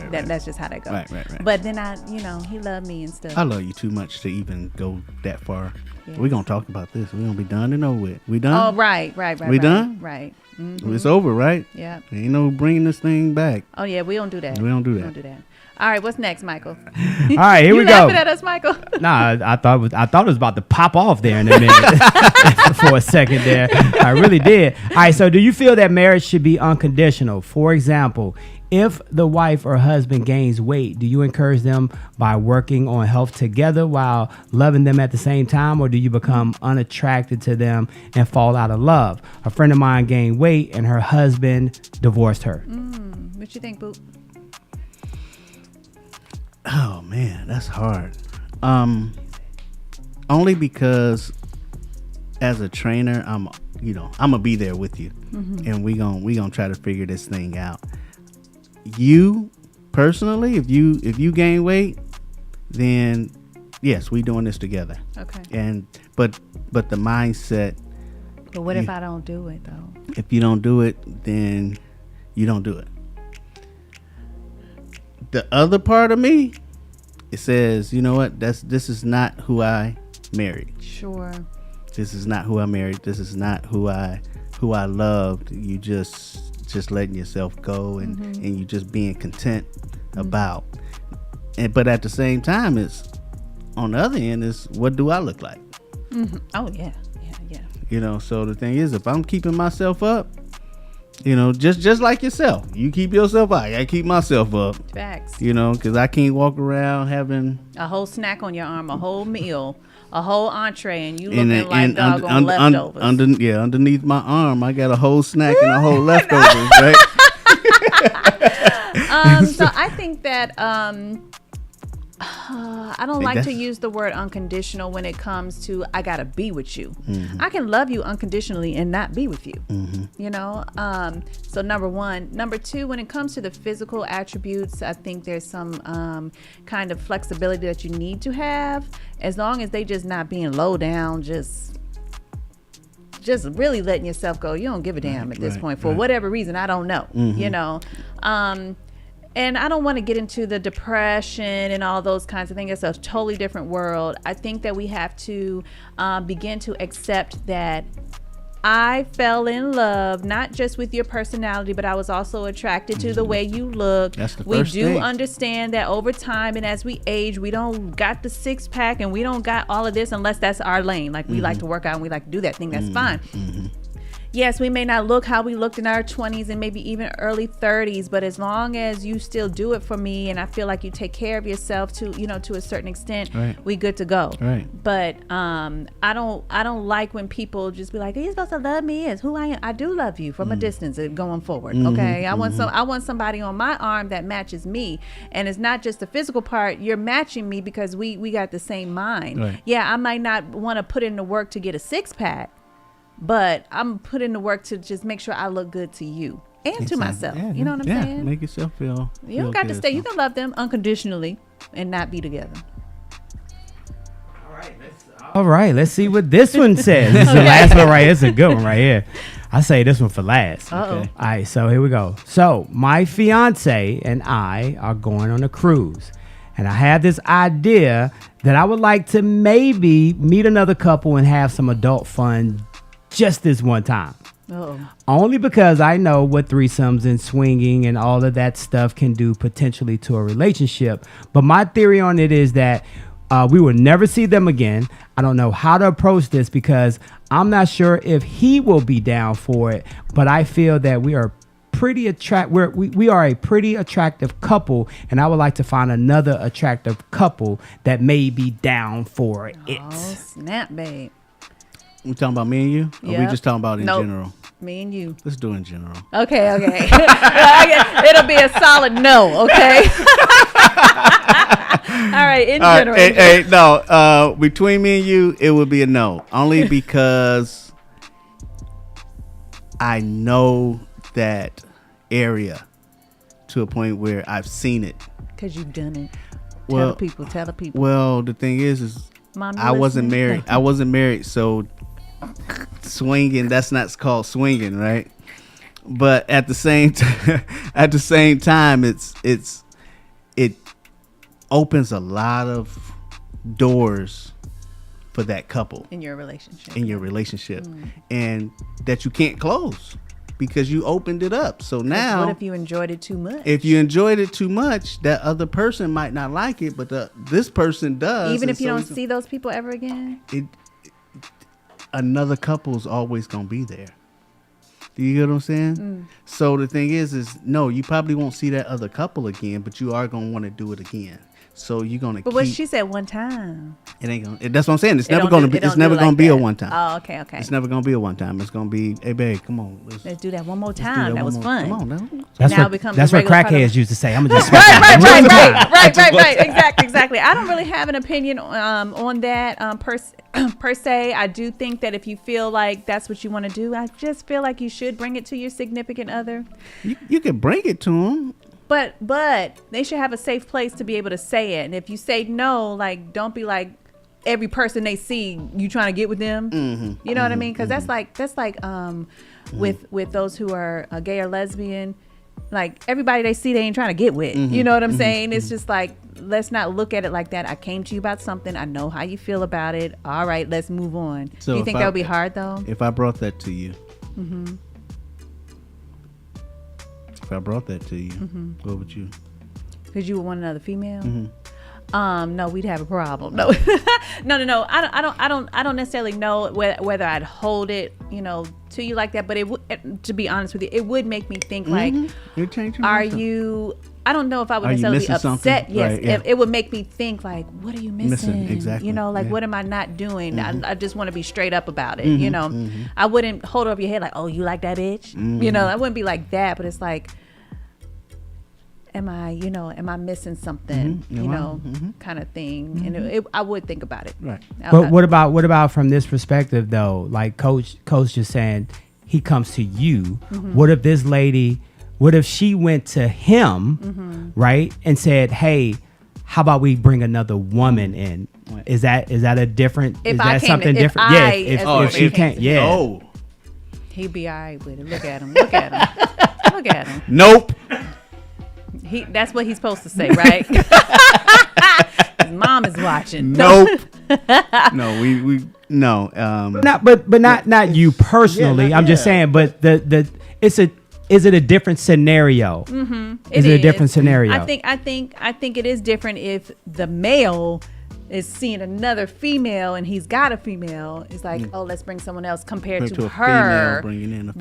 That's just how that goes. Right. But then he loved me and stuff. I love you too much to even go that far. Yeah. We're gonna talk about this. We're gonna be done and over with. We done? Oh, right. We done? Right. Mm-hmm. It's over, right? Yeah. Ain't no bringing this thing back. Oh yeah, we don't do that. We don't do that. We don't do that. All right, what's next, Michael? All right, here we go. You laughing at us, Michael? Nah, I thought it was about to pop off there in a minute for a second there. I really did. All right, so do you feel that marriage should be unconditional? For example, if the wife or husband gains weight, do you encourage them by working on health together while loving them at the same time, or do you become unattracted to them and fall out of love? A friend of mine gained weight and her husband divorced her. What you think, Boop? Oh man, that's hard. Only because as a trainer, I'm gonna be there with you, and we gonna try to figure this thing out. You personally, if you gain weight, then yes, we doing this together. Okay. And but the mindset. But what if I don't do it though? If you don't do it, then you don't do it. The other part of me, it says, you know what? This is not who I married. Sure. This is not who I married. This is not who I loved. You just letting yourself go and you just being content about. But at the same time, it's on the other end is what do I look like? Oh yeah. So the thing is, if I'm keeping myself up, just like yourself, you keep yourself up. I keep myself up. Facts. Because I can't walk around having a whole snack on your arm, a whole meal, a whole entree, and you looking like doggone leftovers. Underneath my arm, I got a whole snack and a whole leftovers, right? So I think that I don't like to use the word unconditional when it comes to I gotta be with you. I can love you unconditionally and not be with you. So number one. Number two, when it comes to the physical attributes, I think there's some kind of flexibility that you need to have, as long as they just not being low down, just really letting yourself go. You don't give a damn at this point for whatever reason. I don't know. And I don't want to get into the depression and all those kinds of things. It's a totally different world. I think that we have to begin to accept that I fell in love, not just with your personality, but I was also attracted to the way you look. That's the we first do thing. understand that over time and as we age, we don't got the six pack and we don't got all of this unless that's our lane. Like we like to work out and we like to do that thing. That's fine. yes, we may not look how we looked in our 20s and maybe even early 30s, but as long as you still do it for me and I feel like you take care of yourself to a certain extent, right. we good to go. Right. But I don't like when people just be like, "Are you supposed to love me as who I am?" I do love you from a distance going forward. Okay, I want somebody on my arm that matches me, and it's not just the physical part. You're matching me because we got the same mind. Right. Yeah, I might not want to put in the work to get a 6-pack. But I'm putting the work to just make sure I look good to you and to myself. Yeah, you know what I'm saying? Make yourself feel. You don't got to stay. You can love them unconditionally and not be together. All right, let's see what this one says. This is the last one right here. It's a good one right here. I say this one for last. Uh-oh. Okay. All right, so here we go. So my fiance and I are going on a cruise. And I have this idea that I would like to maybe meet another couple and have some adult fun just this one time. Uh-oh. Only because I know what threesomes and swinging and all of that stuff can do potentially to a relationship. But my theory on it is that we will never see them again. I don't know how to approach this because I'm not sure if he will be down for it. But I feel that we are pretty we are a pretty attractive couple, and I would like to find another attractive couple that may be down for it. Oh, snap, babe. We talking about me and you? Or we just talking about in general? Me and you. Let's do it in general. Okay. It'll be a solid no, okay? All right, in general. No, between me and you, it would be a no. Only because I know that area to a point where I've seen it. Because you've done it. Well, Tell the people. Well, the thing is Mom, I wasn't married. I wasn't married, so swinging, that's not called swinging, right? But at the same time, it opens a lot of doors for that couple in your relationship. And that you can't close because you opened it up. So now, what if you enjoyed it too much? If you enjoyed it too much, that other person might not like it, but this person does. Even if you don't see those people ever again? Another couple's always going to be there. Do you get what I'm saying? So the thing is no, you probably won't see that other couple again, but you are going to want to do it again. So you're going to But what she said one time. It ain't going to, that's what I'm saying. It's never going to be, it's never going to be a one time. Oh, okay. It's never going to be a one time. It's going to be, hey babe, come on. Let's do that one more time. That was fun. Come on now. That's what crackheads used to say. I'm going to just Right. Exactly. I don't really have an opinion on that per se. I do think that if you feel like that's what you want to do, I just feel like you should bring it to your significant other. You can bring it to them. But they should have a safe place to be able to say it. And if you say no, like, don't be like every person they see you trying to get with them. You know what I mean? Because that's like with those who are gay or lesbian, like everybody they see they ain't trying to get with. You know what I'm saying? It's just like, let's not look at it like that. I came to you about something. I know how you feel about it. All right, let's move on. So do you think that would be hard though? If I brought that to you. If I brought that to you, what would you? Because you would want another female. No, we'd have a problem. No, no. I don't necessarily know whether I'd hold it, to you like that. But it would, to be honest with you, it would make me think like, you're changing. Are you? I don't know if I would necessarily be upset. Something? Yes, Right, yeah. it would make me think like, what are you missing? Exactly. What am I not doing? I just want to be straight up about it. I wouldn't hold over your head like, oh, you like that bitch? I wouldn't be like that. But it's like, am I missing something? Kind of thing. And I would think about it. Right. But what about from this perspective though? Like coach just saying he comes to you. What if this lady? What if she went to him, right, and said, "Hey, how about we bring another woman in?" Is that a different? If is I that came something to, different? If she can't, he'd be all right with it. Look at him. Look at him. Nope. That's what he's supposed to say, right? His mom is watching. Nope. No, we no. Not you personally. I'm just saying. But is it a different scenario? Mm-hmm. Is it a different scenario? I think it is different if the male is seeing another female and he's got a female, it's like, oh, let's bring someone else compared to her bringing in a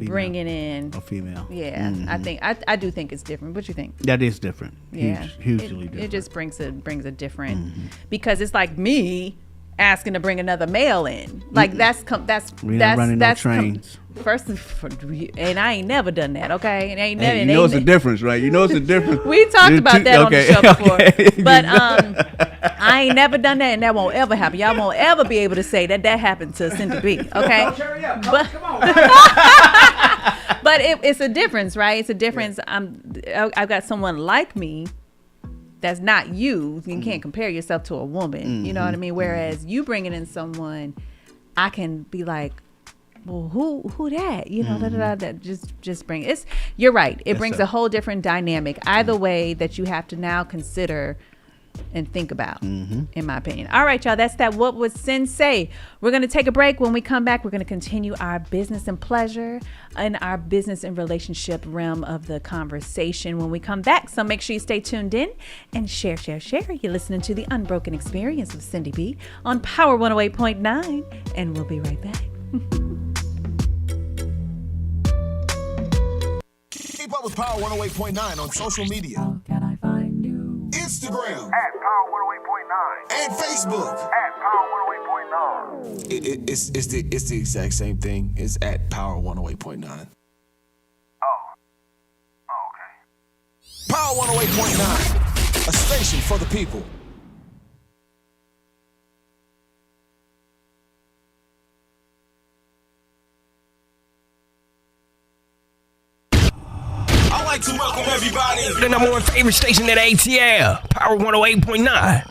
female. Yeah, I do think it's different. What you think? That is different. Yeah, hugely different. It just brings a different because it's like me asking to bring another male in. Like that's running no trains. First, and I ain't never done that. Okay, and ain't never. You know it's a difference, right? You know it's a difference. We talked about that on the show before, but I ain't never done that, and that won't ever happen. Y'all won't ever be able to say that happened to Syndy B. Okay, but it's a difference, right? It's a difference. I've got someone like me. That's not you. You can't compare yourself to a woman. You know what I mean? Whereas you bringing in someone, I can be like, well, who that? You know, that just bring it's. You're right. It brings a whole different dynamic. Either way that you have to now consider and think about, in my opinion. All right, y'all. That's that. What would Sin say? We're going to take a break. When we come back, we're going to continue our business and pleasure and our business and relationship realm of the conversation when we come back. So make sure you stay tuned in and share. You're listening to the Unbroken Experience with Syndy B on Power 108.9, and we'll be right back. Keep up with Power 108.9 on social media. Can I find you? Instagram. At Power 108.9. And Facebook. At Power 108.9. It's the exact same thing. It's at Power 108.9. Oh, okay. Power 108.9. A station for the people. I'd like to welcome everybody. The number one favorite station at ATL, Power 108.9.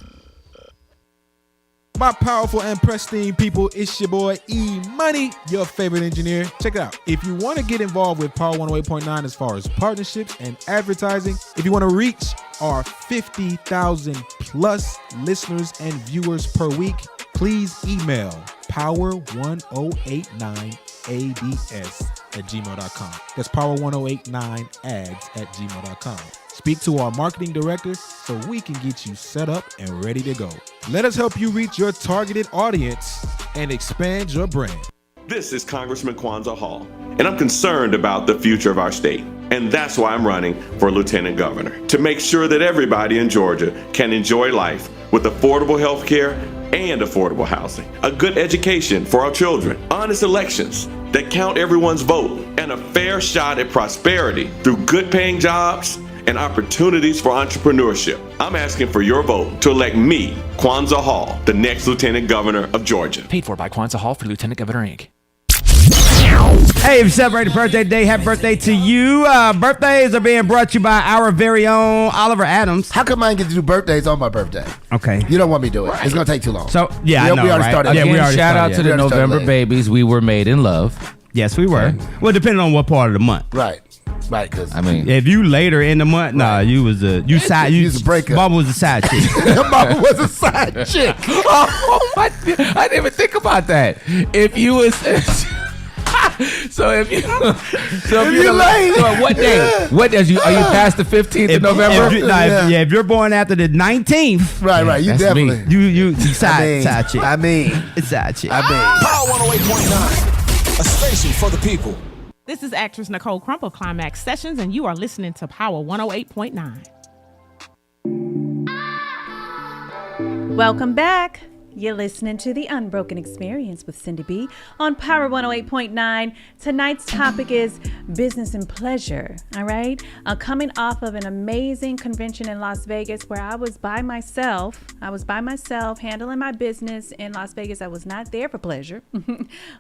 My powerful and pristine people, it's your boy E-Money, your favorite engineer. Check it out. If you want to get involved with Power 108.9 as far as partnerships and advertising, if you want to reach our 50,000 plus listeners and viewers per week, please email power1089ads@gmail.com. That's power1089ads@gmail.com. Speak to our marketing director so we can get you set up and ready to go. Let us help you reach your targeted audience and expand your brand. This is Congressman Kwanzaa Hall, and I'm concerned about the future of our state. And that's why I'm running for Lieutenant Governor, to make sure that everybody in Georgia can enjoy life with affordable health care and affordable housing, a good education for our children, honest elections that count everyone's vote, and a fair shot at prosperity through good paying jobs and opportunities for entrepreneurship. I'm asking for your vote to elect me, Kwanzaa Hall, the next Lieutenant Governor of Georgia. Paid for by Kwanzaa Hall for Lieutenant Governor, Inc. Hey, if you celebrate a birthday today, happy birthday to you. Birthdays are being brought to you by our very own Oliver Adams. How come I get to do birthdays on my birthday? Okay. You don't want me to do it. It's going to take too long. So, yeah, I know, we already right? started. Again, we already shout started, out to the November babies. We were made in love. Yes, we were. Well, depending on what part of the month. Right. Right, because I mean, if you later in the month, nah, you was a you was a breakup. Mama was a side chick. Mama was a side chick. Oh my! I didn't even think about that. If you was if you late. So what day? Yeah. What day? Are you past the 15th of November? If you're born after the 19th, right. You definitely you side chick. It's side chick. Power 108.9, a station for the people. This is actress Nicole Crump of Climax Sessions, and you are listening to Power 108.9. Welcome back. You're listening to the Unbroken Experience with Syndy B on Power 108.9. Tonight's topic is business and pleasure. All right. Coming off of an amazing convention in Las Vegas where I was by myself. Handling my business in Las Vegas. I was not there for pleasure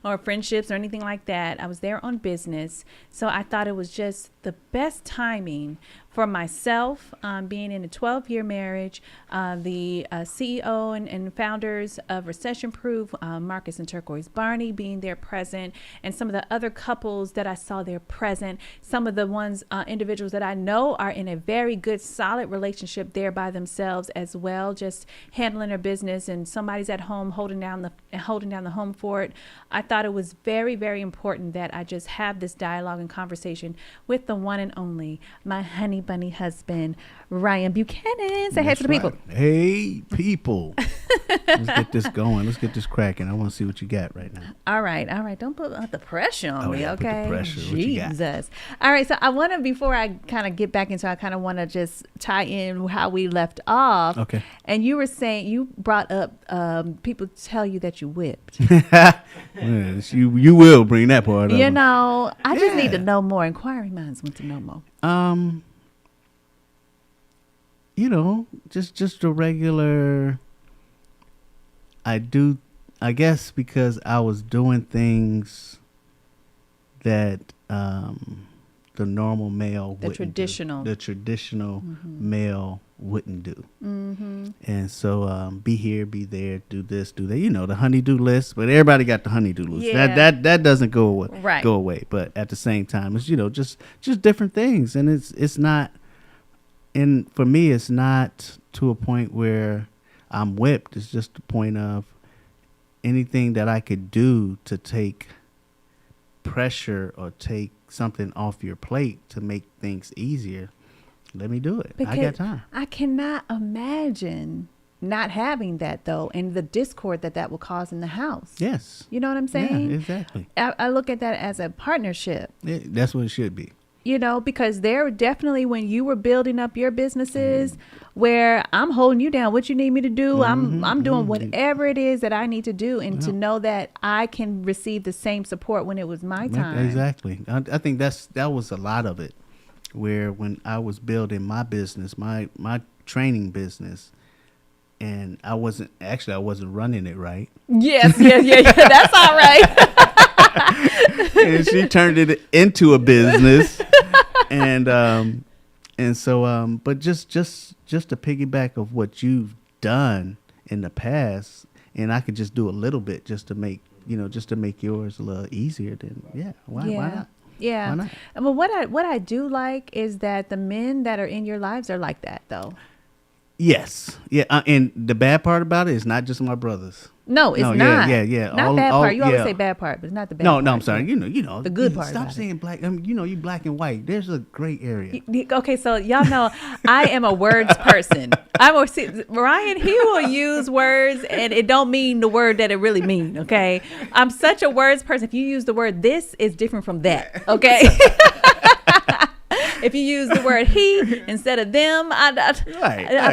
or friendships or anything like that. I was there on business. So I thought it was just the best timing for myself, being in a 12-year marriage, the CEO and founders of Recession Proof, Marcus and Turquoise Barney being there present, and some of the other couples that I saw there present, some of the ones, individuals that I know are in a very good, solid relationship there by themselves as well, just handling their business, and somebody's at home holding down the home for it. I thought it was very, very important that I just have this dialogue and conversation with the one and only, my honey bunny husband, Ryan Buchanan. Say hey to the people. Hey, people. Let's get this going. Let's get this cracking. I want to see what you got right now. All right. Don't put the pressure on me, yeah, okay? Put the pressure. What you got? Jesus. All right. So I want to, before I kind of get back into, I kind of want to just tie in how we left off. Okay. And you were saying, you brought up people tell you that you whipped. Yes, you will bring that part up. You know, I just need to know more. Inquiring minds want to know more. You know, just a regular. I guess because I was doing things that the normal male The wouldn't traditional. do. The traditional Mm-hmm. male wouldn't do. Mm-hmm. And so be here, be there, do this, do that. You know, the honeydew list, but everybody got the honeydew list. Yeah. That doesn't go away. Right. Go away. But at the same time, it's, you know, just different things. And it's not, and for me, it's not to a point where I'm whipped. It's just a point of anything that I could do to take pressure or take something off your plate to make things easier. Let me do it. I got time. I cannot imagine not having that, though, and the discord that will cause in the house. Yes. You know what I'm saying? Yeah, exactly. I look at that as a partnership. That's what it should be. You know, because there definitely, when you were building up your businesses, where I'm holding you down, what you need me to do, I'm doing whatever it is that I need to do, and to know that I can receive the same support when it was my time. Exactly. I think that was a lot of it. Where when I was building my business, my training business, and I wasn't running it right. Yes, that's all right. And she turned it into a business, and so but just to piggyback of what you've done in the past, and I could just do a little bit just to make yours a little easier. Then why not? Yeah. Why not? But what I do like is that the men that are in your lives are like that, though. Yes. Yeah. And the bad part about it is not just my brothers. No, it's not. Yeah. Not bad part. You always say bad part, but it's not the bad part. No, I'm sorry. You know. The good part. Stop saying black. You black and white. There's a gray area. Okay, so y'all know I am a words person. Ryan, he will use words and it don't mean the word that it really mean, okay? I'm such a words person. If you use the word this, is different from that, okay? If you use the word he instead of them, I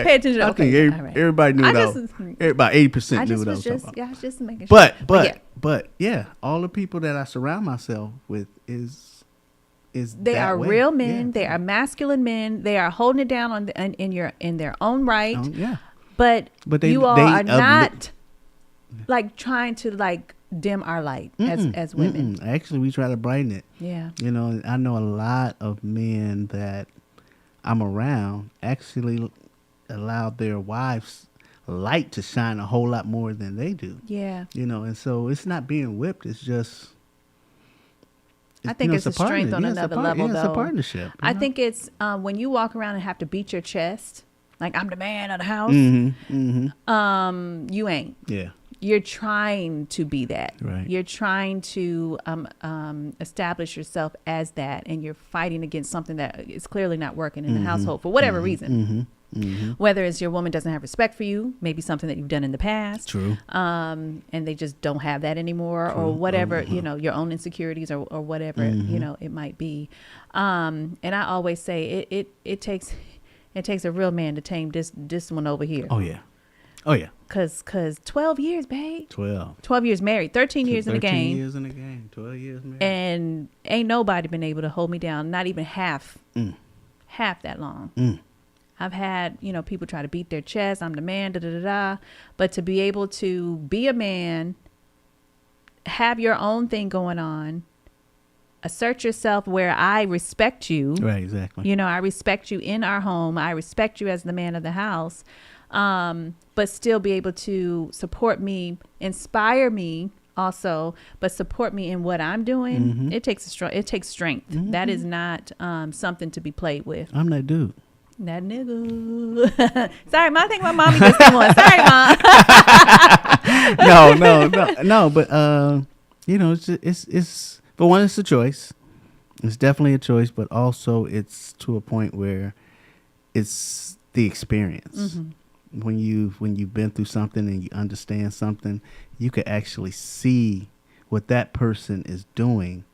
pay attention. I think everybody knew that. About 80% knew what I was talking about. Yeah, I was just making sure. But yeah, all the people that I surround myself with is they that are way. real men. Yeah. They are masculine men. They are holding it down in their own right. Yeah. But they, you all they are not like trying to like dim our light as women. Actually, we try to brighten it. Yeah. You know, I know a lot of men that I'm around actually allow their wives' light to shine a whole lot more than they do. Yeah. You know, and so it's not being whipped. It's just. I think it's a strength on another level, though. It's a partnership. I think it's when you walk around and have to beat your chest, like I'm the man of the house. You ain't. Yeah. You're trying to be that. Right. You're trying to establish yourself as that, and you're fighting against something that is clearly not working in the household for whatever reason. Whether it's your woman doesn't have respect for you, maybe something that you've done in the past. True. And they just don't have that anymore, or whatever, you know, your own insecurities or whatever, you know, it might be. And I always say it takes a real man to tame this one over here. Oh yeah. Cause 12 years, babe. 12 years married, 13 years in the game. 13 years in the game, 12 years married. And ain't nobody been able to hold me down, not even half that long. I've had, you know, people try to beat their chest. I'm the man, but to be able to be a man, have your own thing going on, assert yourself where I respect you. Right, exactly. You know, I respect you in our home. I respect you as the man of the house. But still be able to support me, inspire me also, but support me in what I'm doing. It takes strength. That is not something to be played with. I'm that dude. That nigga. Sorry, Mom. I think my mommy just came on. Sorry, Mom. No. But you know, it's for one, it's a choice. It's definitely a choice, but also it's to a point where it's the experience. When you've been through something and you understand something, you could actually see what that person is doing,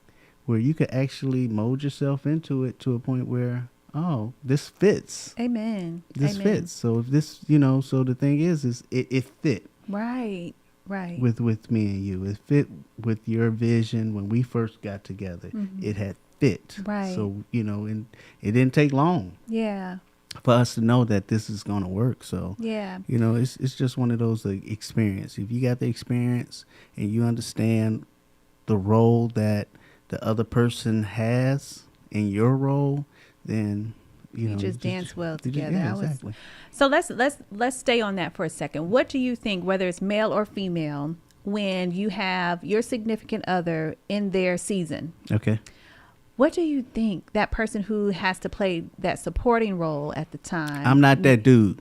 where you could actually mold yourself into it to a point where, oh, this fits. Amen. This Amen. fits. So if this, so the thing is it fit. Right. Right. With me and you. It fit with your vision when we first got together. It had fit. Right. So, and it didn't take long. Yeah. For us to know that this is going to work. So, yeah, it's just one of those experience. If you got the experience and you understand the role that the other person has in your role, then you just dance well together. Yeah, exactly. So let's stay on that for a second. What do you think, whether it's male or female, when you have your significant other in their season? Okay. What do you think that person who has to play that supporting role at the time? I'm not that dude.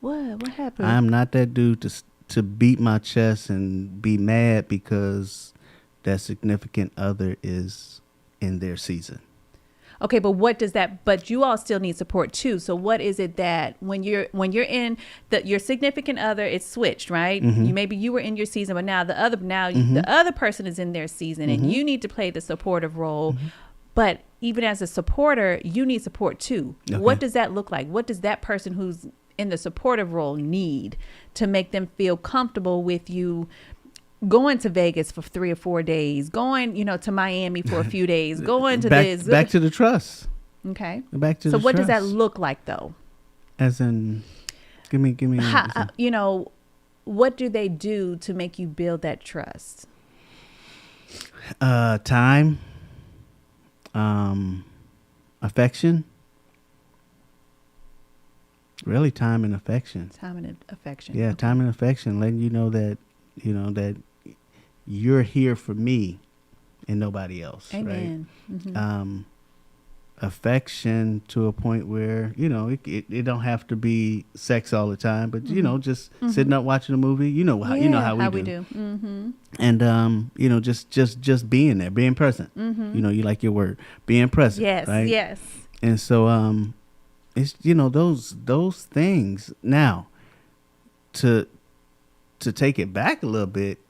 What happened? I'm not that dude to beat my chest and be mad because that significant other is in their season. Okay, but what does that? But you all still need support too. So what is it that when you're in your significant other, it's switched, right? Maybe you were in your season, but now the other person is in their season, and you need to play the supportive role. But even as a supporter, you need support too. Okay. What does that look like? What does that person who's in the supportive role need to make them feel comfortable with you going to Vegas for 3 or 4 days, going, to Miami for a few days, going to back to the trust. Okay. Back to so the what trust. does that look like though? As in, give me. What do they do to make you build that trust? Time. Affection. Really, time and affection. Time and affection. Yeah, okay. Time and affection, letting you know that that you're here for me and nobody else. Amen. Right? Affection to a point where it don't have to be sex all the time, but just sitting up watching a movie. How we do. And just being there, being present. You like your word, being present. Yes, right? Yes. And so it's those things. Now to take it back a little bit,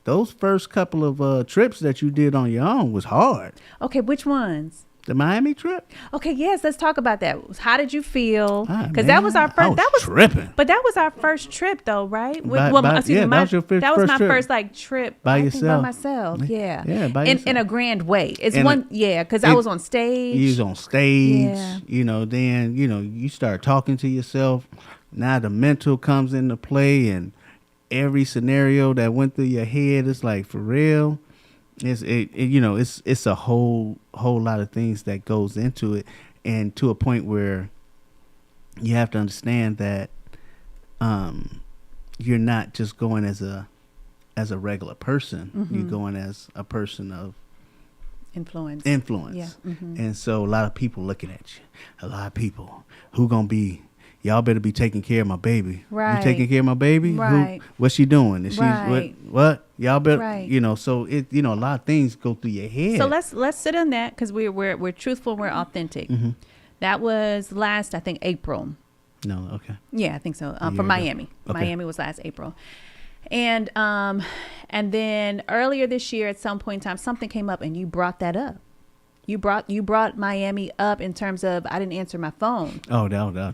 those first couple of trips that you did on your own was hard. Okay, which ones? The Miami trip? Okay, yes, let's talk about that. How did you feel? Because that was our first. I was tripping. But that was our first trip, though, right? That was your first. That was my trip. first trip by yourself. By myself, yeah. Yeah, by yourself. In a grand way. Because I was on stage. You was on stage. Yeah. Then you start talking to yourself. Now the mental comes into play, and every scenario that went through your head is like, for real. It's a whole lot of things that goes into it, and to a point where you have to understand that you're not just going as a regular person. You're going as a person of influence. Yeah. And so a lot of people looking at you. A lot of people who gonna be. Y'all better be taking care of my baby. Right. You taking care of my baby? Right. What's she doing? Is right. she what? Y'all better right. So it a lot of things go through your head. So let's sit on that because we're truthful, we're authentic. That was last, I think, April. No, okay. Yeah, I think so. For Miami. Okay. Miami was last April. And then earlier this year at some point in time something came up and you brought that up. You brought Miami up in terms of I didn't answer my phone. Oh, no.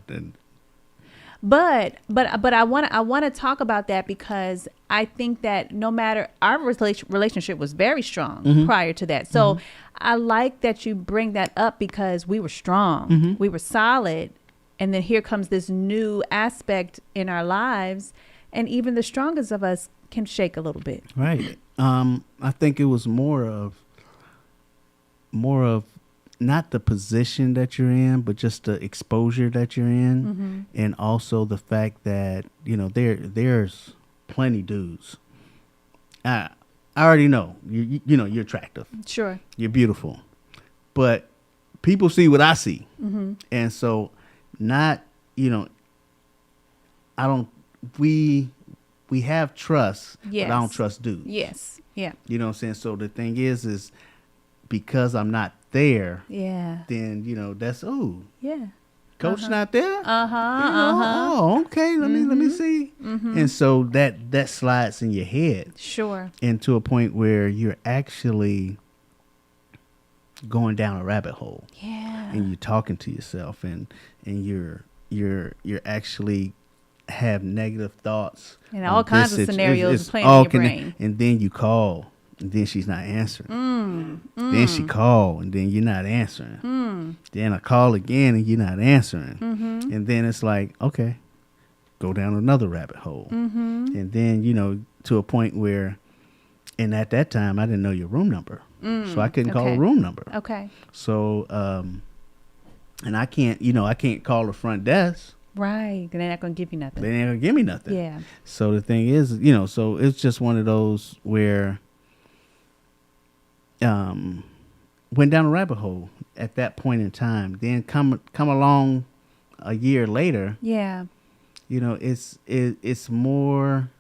But I want to talk about that because I think that no matter our relationship was very strong prior to that. So I like that you bring that up because we were strong, we were solid, and then here comes this new aspect in our lives, and even the strongest of us can shake a little bit. Right. I think it was more of not the position that you're in, but just the exposure that you're in, and also the fact that there's plenty dudes. I already know you're attractive. Sure, you're beautiful, but people see what I see, and so I don't. We have trust, yes. but I don't trust dudes. Yes, yeah. You know what I'm saying? So the thing is because I'm not there, Yeah. then that's Yeah. coach not there. Uh-huh. Okay. Let me see. And so that slides in your head. Sure. And to a point where you're actually going down a rabbit hole. Yeah. And you're talking to yourself, and you're actually have negative thoughts. And all kinds of scenarios playing in your brain. And then you call, and then she's not answering. Then she called, and then you're not answering. Then I call again, and you're not answering. And then it's like, okay, go down another rabbit hole. And then, to a point where, and at that time, I didn't know your room number. So I couldn't call a room number. Okay. So, and I can't call the front desk. Right. They're not going to give you nothing. They ain't going to give me nothing. Yeah. So the thing is, so it's just one of those where went down a rabbit hole at that point in time. Then come along a year later. Yeah. It's more.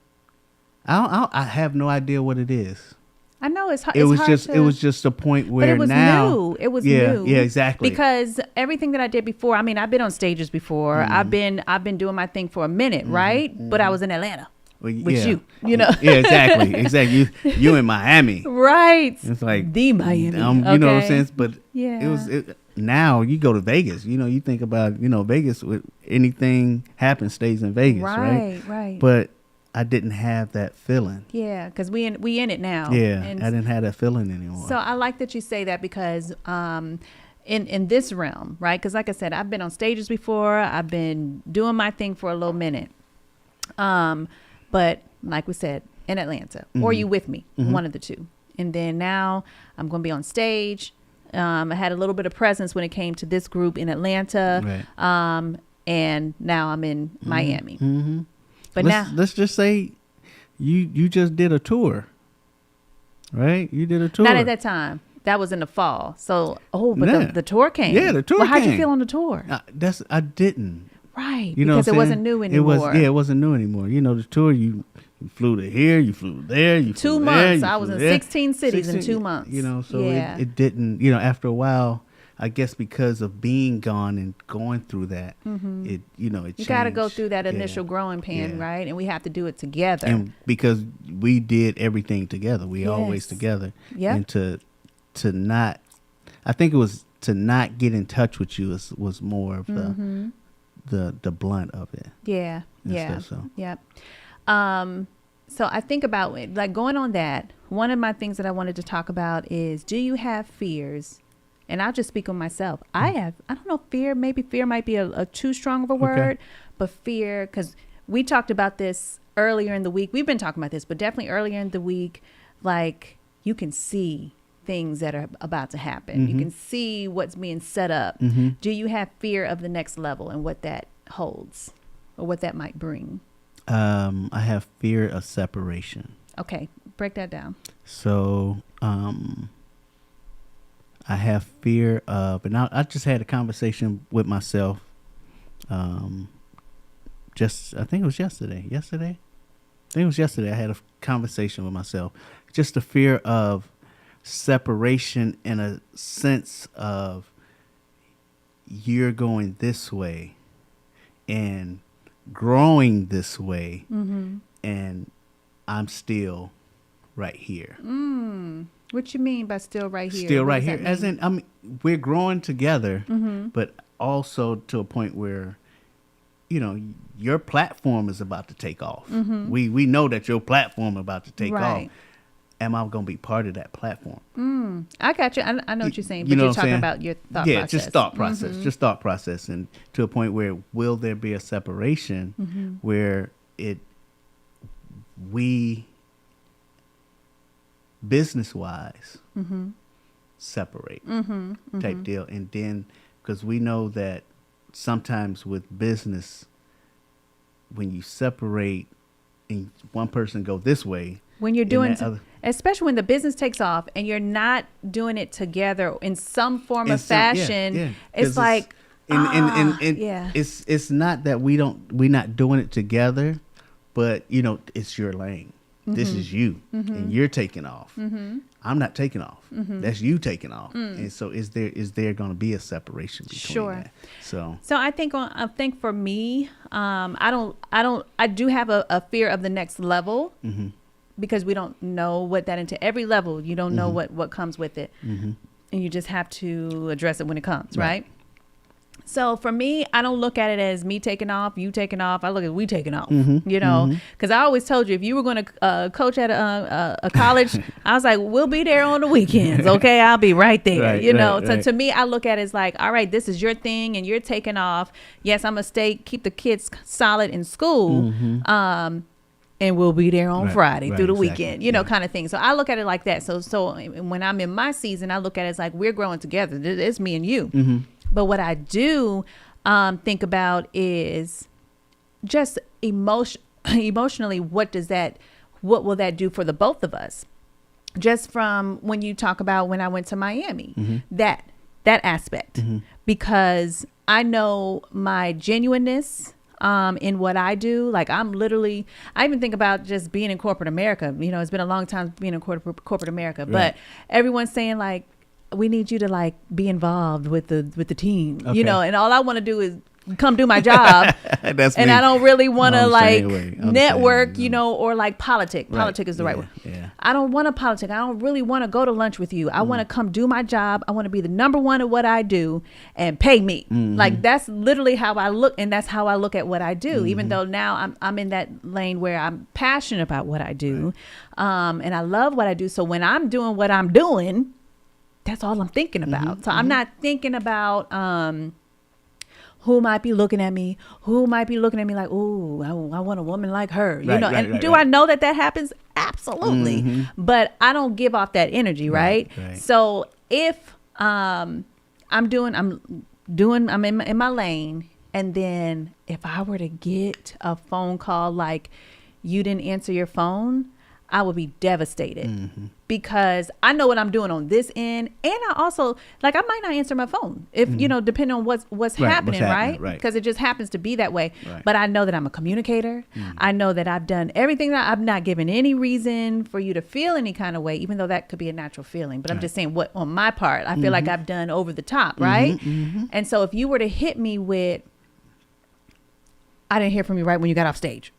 I have no idea what it is. I know it's hard. It was just a point where but it was now new. It was new. new. Yeah, exactly. Because everything that I did before, I mean, I've been on stages before. I've been doing my thing for a minute, right? But I was in Atlanta with you. Yeah, exactly. You in Miami, right? It's like the Miami. You know what I'm saying? But yeah, now you go to Vegas. You think about Vegas. With anything happens, stays in Vegas, right? Right. But I didn't have that feeling. Yeah, because we in it now. Yeah, and I didn't have that feeling anymore. So I like that you say that because in this realm, right? Because like I said, I've been on stages before. I've been doing my thing for a little minute. But like we said, in Atlanta, or you with me, one of the two. And then now I'm going to be on stage. I had a little bit of presence when it came to this group in Atlanta. Right. And now I'm in Miami. But let's just say you just did a tour, right? You did a tour. Not at that time. That was in the fall. So, the tour came. Yeah, the tour came. Well, how'd came. you feel on the tour? I didn't. Right, because it wasn't new anymore. It wasn't new anymore. The tour, you flew to here, you flew there, you flew 2 months. I was in 16 cities in 2 months. So it didn't, after a while, I guess because of being gone and going through that, it changed. You got to go through that initial growing pain, right? And we have to do it together. And because we did everything together, we always together. Yeah. And to not, I think it was to not get in touch with you was more of the blunt of it. Yeah. Yeah. So. Yep. So I think about it, like going on that. One of my things that I wanted to talk about is, do you have fears? And I'll just speak on myself. I don't know, fear, maybe fear might be a too strong of a word, but fear, because we talked about this earlier in the week. We've been talking about this, but definitely earlier in the week, like you can see things that are about to happen. You can see what's being set up. Do you have fear of the next level and what that holds or what that might bring? I have fear of separation. Okay, break that down. So, I have fear of, and I just had a conversation with myself. I think it was yesterday. I think it was yesterday. I had a conversation with myself. Just the fear of separation in a sense of you're going this way and growing this way, and I'm still right here. What you mean by still right here? Still right here, as in, we're growing together, but also to a point where, your platform is about to take off. We know that your platform is about to take off. Am I going to be part of that platform? I got you. I know what you're saying, but you're talking about your thought process. Yeah, just thought process. Just thought process. And to a point where, will there be a separation where we business-wise separate type deal? And then, because we know that sometimes with business, when you separate and one person go this way, when you're doing, especially when the business takes off and you're not doing it together in some form of fashion, it's like, it's not that we're not doing it together, but it's your lane. This is you, and you're taking off. I'm not taking off. Mhm. That's you taking off. Mm. And so is there going to be a separation between Sure. that? So I think for me, I do have a fear of the next level Mhm. because we don't know what that into every level. You don't know Mhm. what comes with it. Mhm. And you just have to address it when it comes, Right. right? So for me, I don't look at it as me taking off, you taking off. I look at we taking off, Mhm. you know, Mhm. because I always told you if you were going to coach at a college, I was like, we'll be there on the weekends. Okay. I'll be right there, Right, you know? right, So right. to me, I look at it as like, all right, this is your thing and you're taking off. Yes, I'm going to keep the kids solid in school. Mhm. And we'll be there on Right, Friday right, through the exactly, weekend, you know, kind of thing. So I look at it like that. So when I'm in my season, I look at it as like, we're growing together. It's me and you. Mhm. But what I do think about is just emotionally, what will that do for the both of us? Just from when you talk about when I went to Miami, Mhm. that aspect, Mhm. because I know my genuineness in what I do. Like I even think about just being in corporate America. You know, it's been a long time being in corporate America, but Right. everyone's saying like, we need you to like be involved with the team, Okay. you know, and all I want to do is come do my job. That's and me. I don't really want to I'm the like same way. I'm the same network, way, you know, or like politic. Right. Politic is the right word. Yeah. I don't want to politic. I don't really want to go to lunch with you. I want to come do my job. I want to be the number one at what I do and pay me. Mhm. Like that's literally how I look. And that's how I look at what I do, even Mhm. though now I'm in that lane where I'm passionate about what I do. And I love what I do. So when I'm doing what I'm doing, that's all I'm thinking about. So I'm not thinking about, who might be looking at me, like, ooh, I want a woman like her, you Right, know? right, And right, do right. I know that happens? Absolutely. Mhm. But I don't give off that energy. Right. right. So if, I'm in my lane. And then if I were to get a phone call, like you didn't answer your phone, I would be devastated because I know what I'm doing on this end. And I also like, I might not answer my phone if, you know, depending on what's happening, right? Because it just happens to be that way. Right. But I know that I'm a communicator. I know that I've done everything that I'm not given any reason for you to feel any kind of way, even though that could be a natural feeling. But I'm just saying what on my part, I feel like I've done over the top. Right. And so if you were to hit me with, I didn't hear from you right when you got off stage.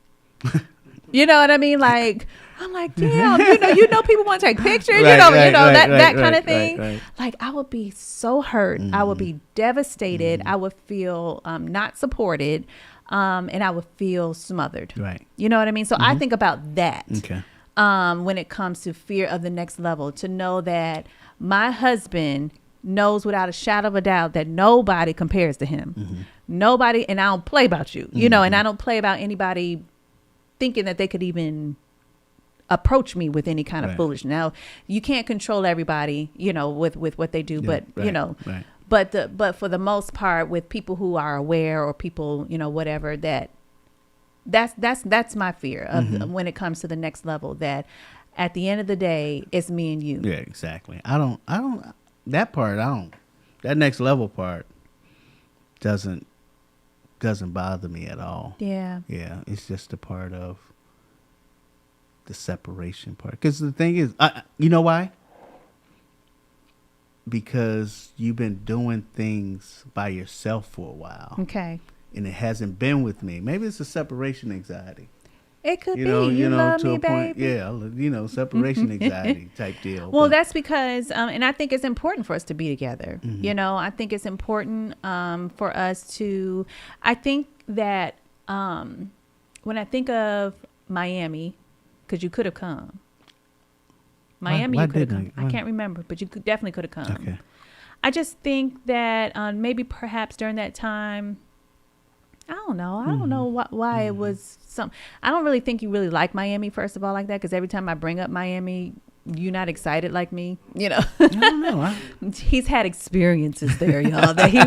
You know what I mean? Like, I'm like, damn, you know, people want to take pictures, that kind of thing. Right. Like, I would be so hurt. I would be devastated. I would feel not supported, and I would feel smothered. Right. You know what I mean? So I think about that. Okay. When it comes to fear of the next level, to know that my husband knows without a shadow of a doubt that nobody compares to him. Nobody, and I don't play about you, you know, and I don't play about anybody thinking that they could even approach me with any kind of foolishness. Now, you can't control everybody, you know, with what they do, but you know, but for the most part, with people who are aware or people, you know, whatever, that's my fear of when it comes to the next level. That at the end of the day, it's me and you. Yeah, exactly. That next level part doesn't bother me at all. Yeah. Yeah, it's just a part of the separation part. Because the thing is, you know why? Because you've been doing things by yourself for a while. Okay. And it hasn't been with me. Maybe it's a separation anxiety. It could be. You know, love to me, a point. baby. Yeah, you know, separation anxiety type deal. Well, But- that's because, and I think it's important for us to be together. You know, I think it's important for us to, I think that when I think of Miami, because you could have come. Miami, Why you could have didn't come. I? I can't remember, but you definitely could have come. Okay. I just think that maybe perhaps during that time, I don't know. I don't know why it was some. I don't really think you really like Miami, first of all, like that, because every time I bring up Miami, you're not excited like me. You know, I don't know. He's had experiences there, y'all, that he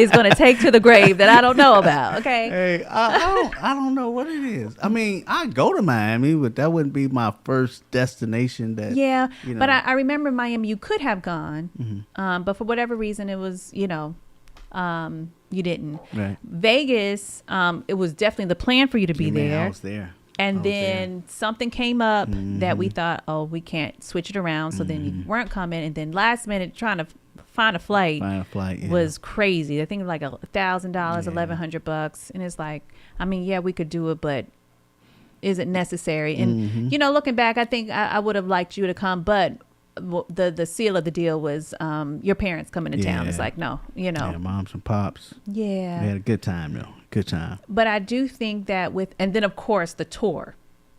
is going to take to the grave that I don't know about. Okay. Hey, I don't know what it is. I mean, I go to Miami, but that wouldn't be my first destination. That Yeah, you know. but I remember Miami. You could have gone, but for whatever reason, it was you didn't. Right. Vegas, it was definitely the plan for you to be Man, I there. was there. And then something came up that we thought, oh, we can't switch it around. So then you weren't coming. And then last minute trying to find a flight, was crazy. I think like $1,000, $1,100. And it's like, I mean, yeah, we could do it, but is it necessary? And, you know, looking back, I think I would have liked you to come, but the seal of the deal was your parents coming to town. It's like, no, you know. Yeah, moms and pops. Yeah. We had a good time, though. Good time. But I do think that and then of course the tour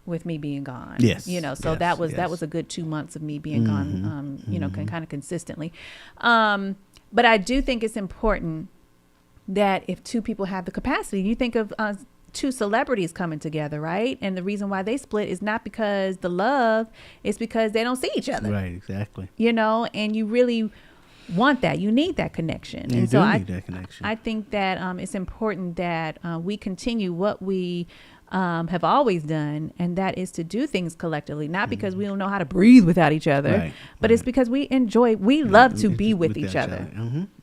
with me being gone. Yes. You know, so that was a good 2 months of me being gone, you know, kind of consistently. But I do think it's important that if two people have the capacity, you think of two celebrities coming together, right? And the reason why they split is not because the love, it's because they don't see each other. Right, exactly. You know, and you really want that. You need that connection. You and do so need that connection. I think that it's important that we continue what we have always done, and that is to do things collectively, not because we don't know how to breathe without each other, but it's because we love to be with each other.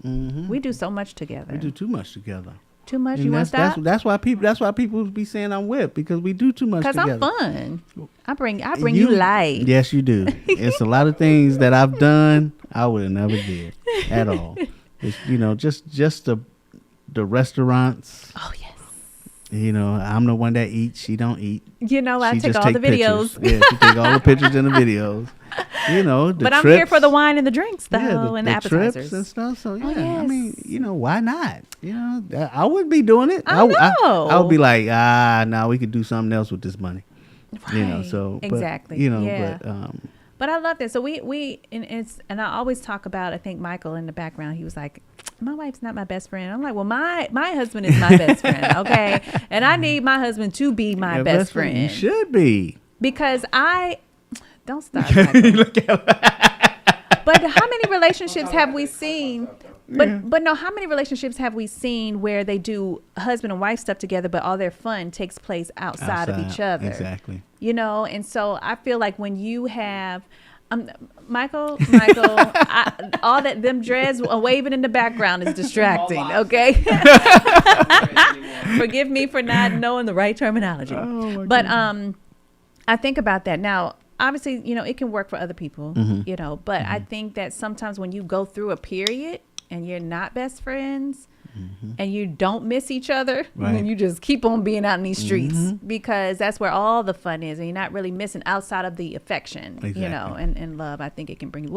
We do so much together. We do too much together. Too much. And you want to stop? That's why people be saying I'm whipped, because we do too much together. Because I'm fun. I bring you life. Yes, you do. It's a lot of things that I've done I would have never did at all. It's, you know, just the restaurants. Oh yes. You know, I'm the one that eats. She don't eat. You know, I take all the videos. Yeah, she take all the pictures and the videos. You know, but I'm here for the wine and the drinks, though, and the appetizers trips and stuff. So yeah, yes. I mean, you know, why not? You know, I would be doing it. I know. I would be like, nah, we could do something else with this money. Right. You know, so exactly. But, you know, yeah. But I love that. So and I always talk about, I think Michael in the background, he was like, my wife's not my best friend. I'm like, well, my husband is my best friend, okay? And I need my husband to be my best friend. You should be. Because don't start, Michael. But how many relationships have we seen? But no, how many relationships have we seen where they do husband and wife stuff together, but all their fun takes place outside of each other? Exactly. You know, and so I feel like when you have Michael, all that them dreads waving in the background is distracting. Okay, forgive me for not knowing the right terminology. But I think about that now. Obviously, you know, it can work for other people. You know, but I think that sometimes when you go through a period and you're not best friends. And you don't miss each other, and you just keep on being out in these streets because that's where all the fun is, and you're not really missing outside of the affection, you know, and love. I think it can bring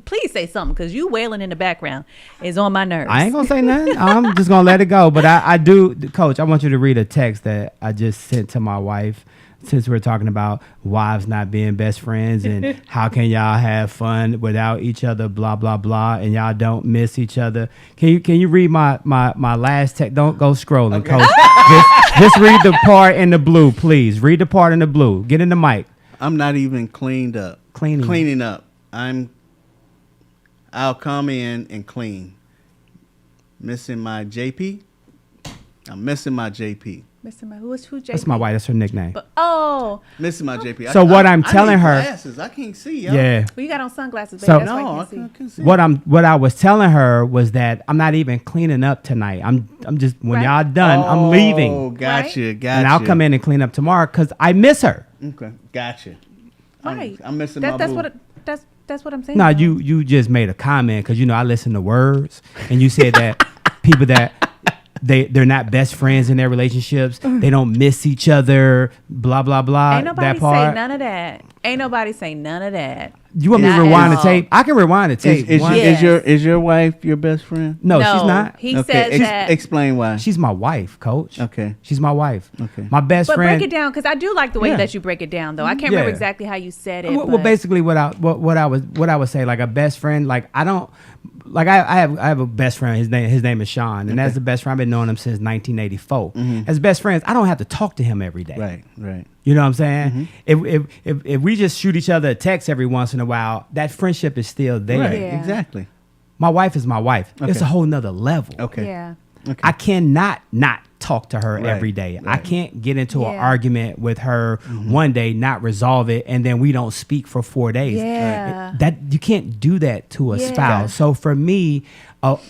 please say something, because you wailing in the background is on my nerves. I ain't gonna say nothing. I'm just gonna let it go. But I do, Coach, I want you to read a text that I just sent to my wife. Since we're talking about wives not being best friends and how can y'all have fun without each other, blah, blah, blah, and y'all don't miss each other. Can you read my last text? Don't go scrolling, okay. Coach. just read the part in the blue, please. Read the part in the blue. Get in the mic. I'm not even cleaning up. I'll come in and clean. Missing my JP. I'm missing my JP. Missing my who's JP? That's my wife. That's her nickname. Missing my JP. So what I'm telling her, glasses. I can't see. Y'all. Yeah. Well, you got on sunglasses, baby. So that's why I can't see. What I was telling her was that I'm not even cleaning up tonight. I'm just when y'all done, I'm leaving. Oh, gotcha. And I'll come in and clean up tomorrow because I miss her. Okay, gotcha. Right. I'm missing my boo. That's what I'm saying. No, you just made a comment because I listen to words, and you said that people that. They're not best friends in their relationships. They don't miss each other. Blah blah blah. Ain't nobody say none of that. Ain't nobody say none of that. You want me to rewind the tape? I can rewind the tape. Is your wife your best friend? No, she's not. He says that. Explain why. She's my wife, Coach. Okay. She's my wife. Okay. My best friend. But break it down, because I do like the way that you break it down, though. I can't remember exactly how you said it. Well, basically, what I would say, like a best friend, like I don't. Like I have a best friend. His name is Sean, and as a best friend, I've been knowing him since 1984. As best friends, I don't have to talk to him every day. Right. You know what I'm saying? If we just shoot each other a text every once in a while, that friendship is still there. Right. Yeah. Exactly. My wife is my wife. Okay. It's a whole nother level. Okay. Yeah. Okay. I cannot not talk to her every day. I can't get into an argument with her one day, not resolve it, and then we don't speak for 4 days. Yeah. That you can't do that to a spouse. So for me,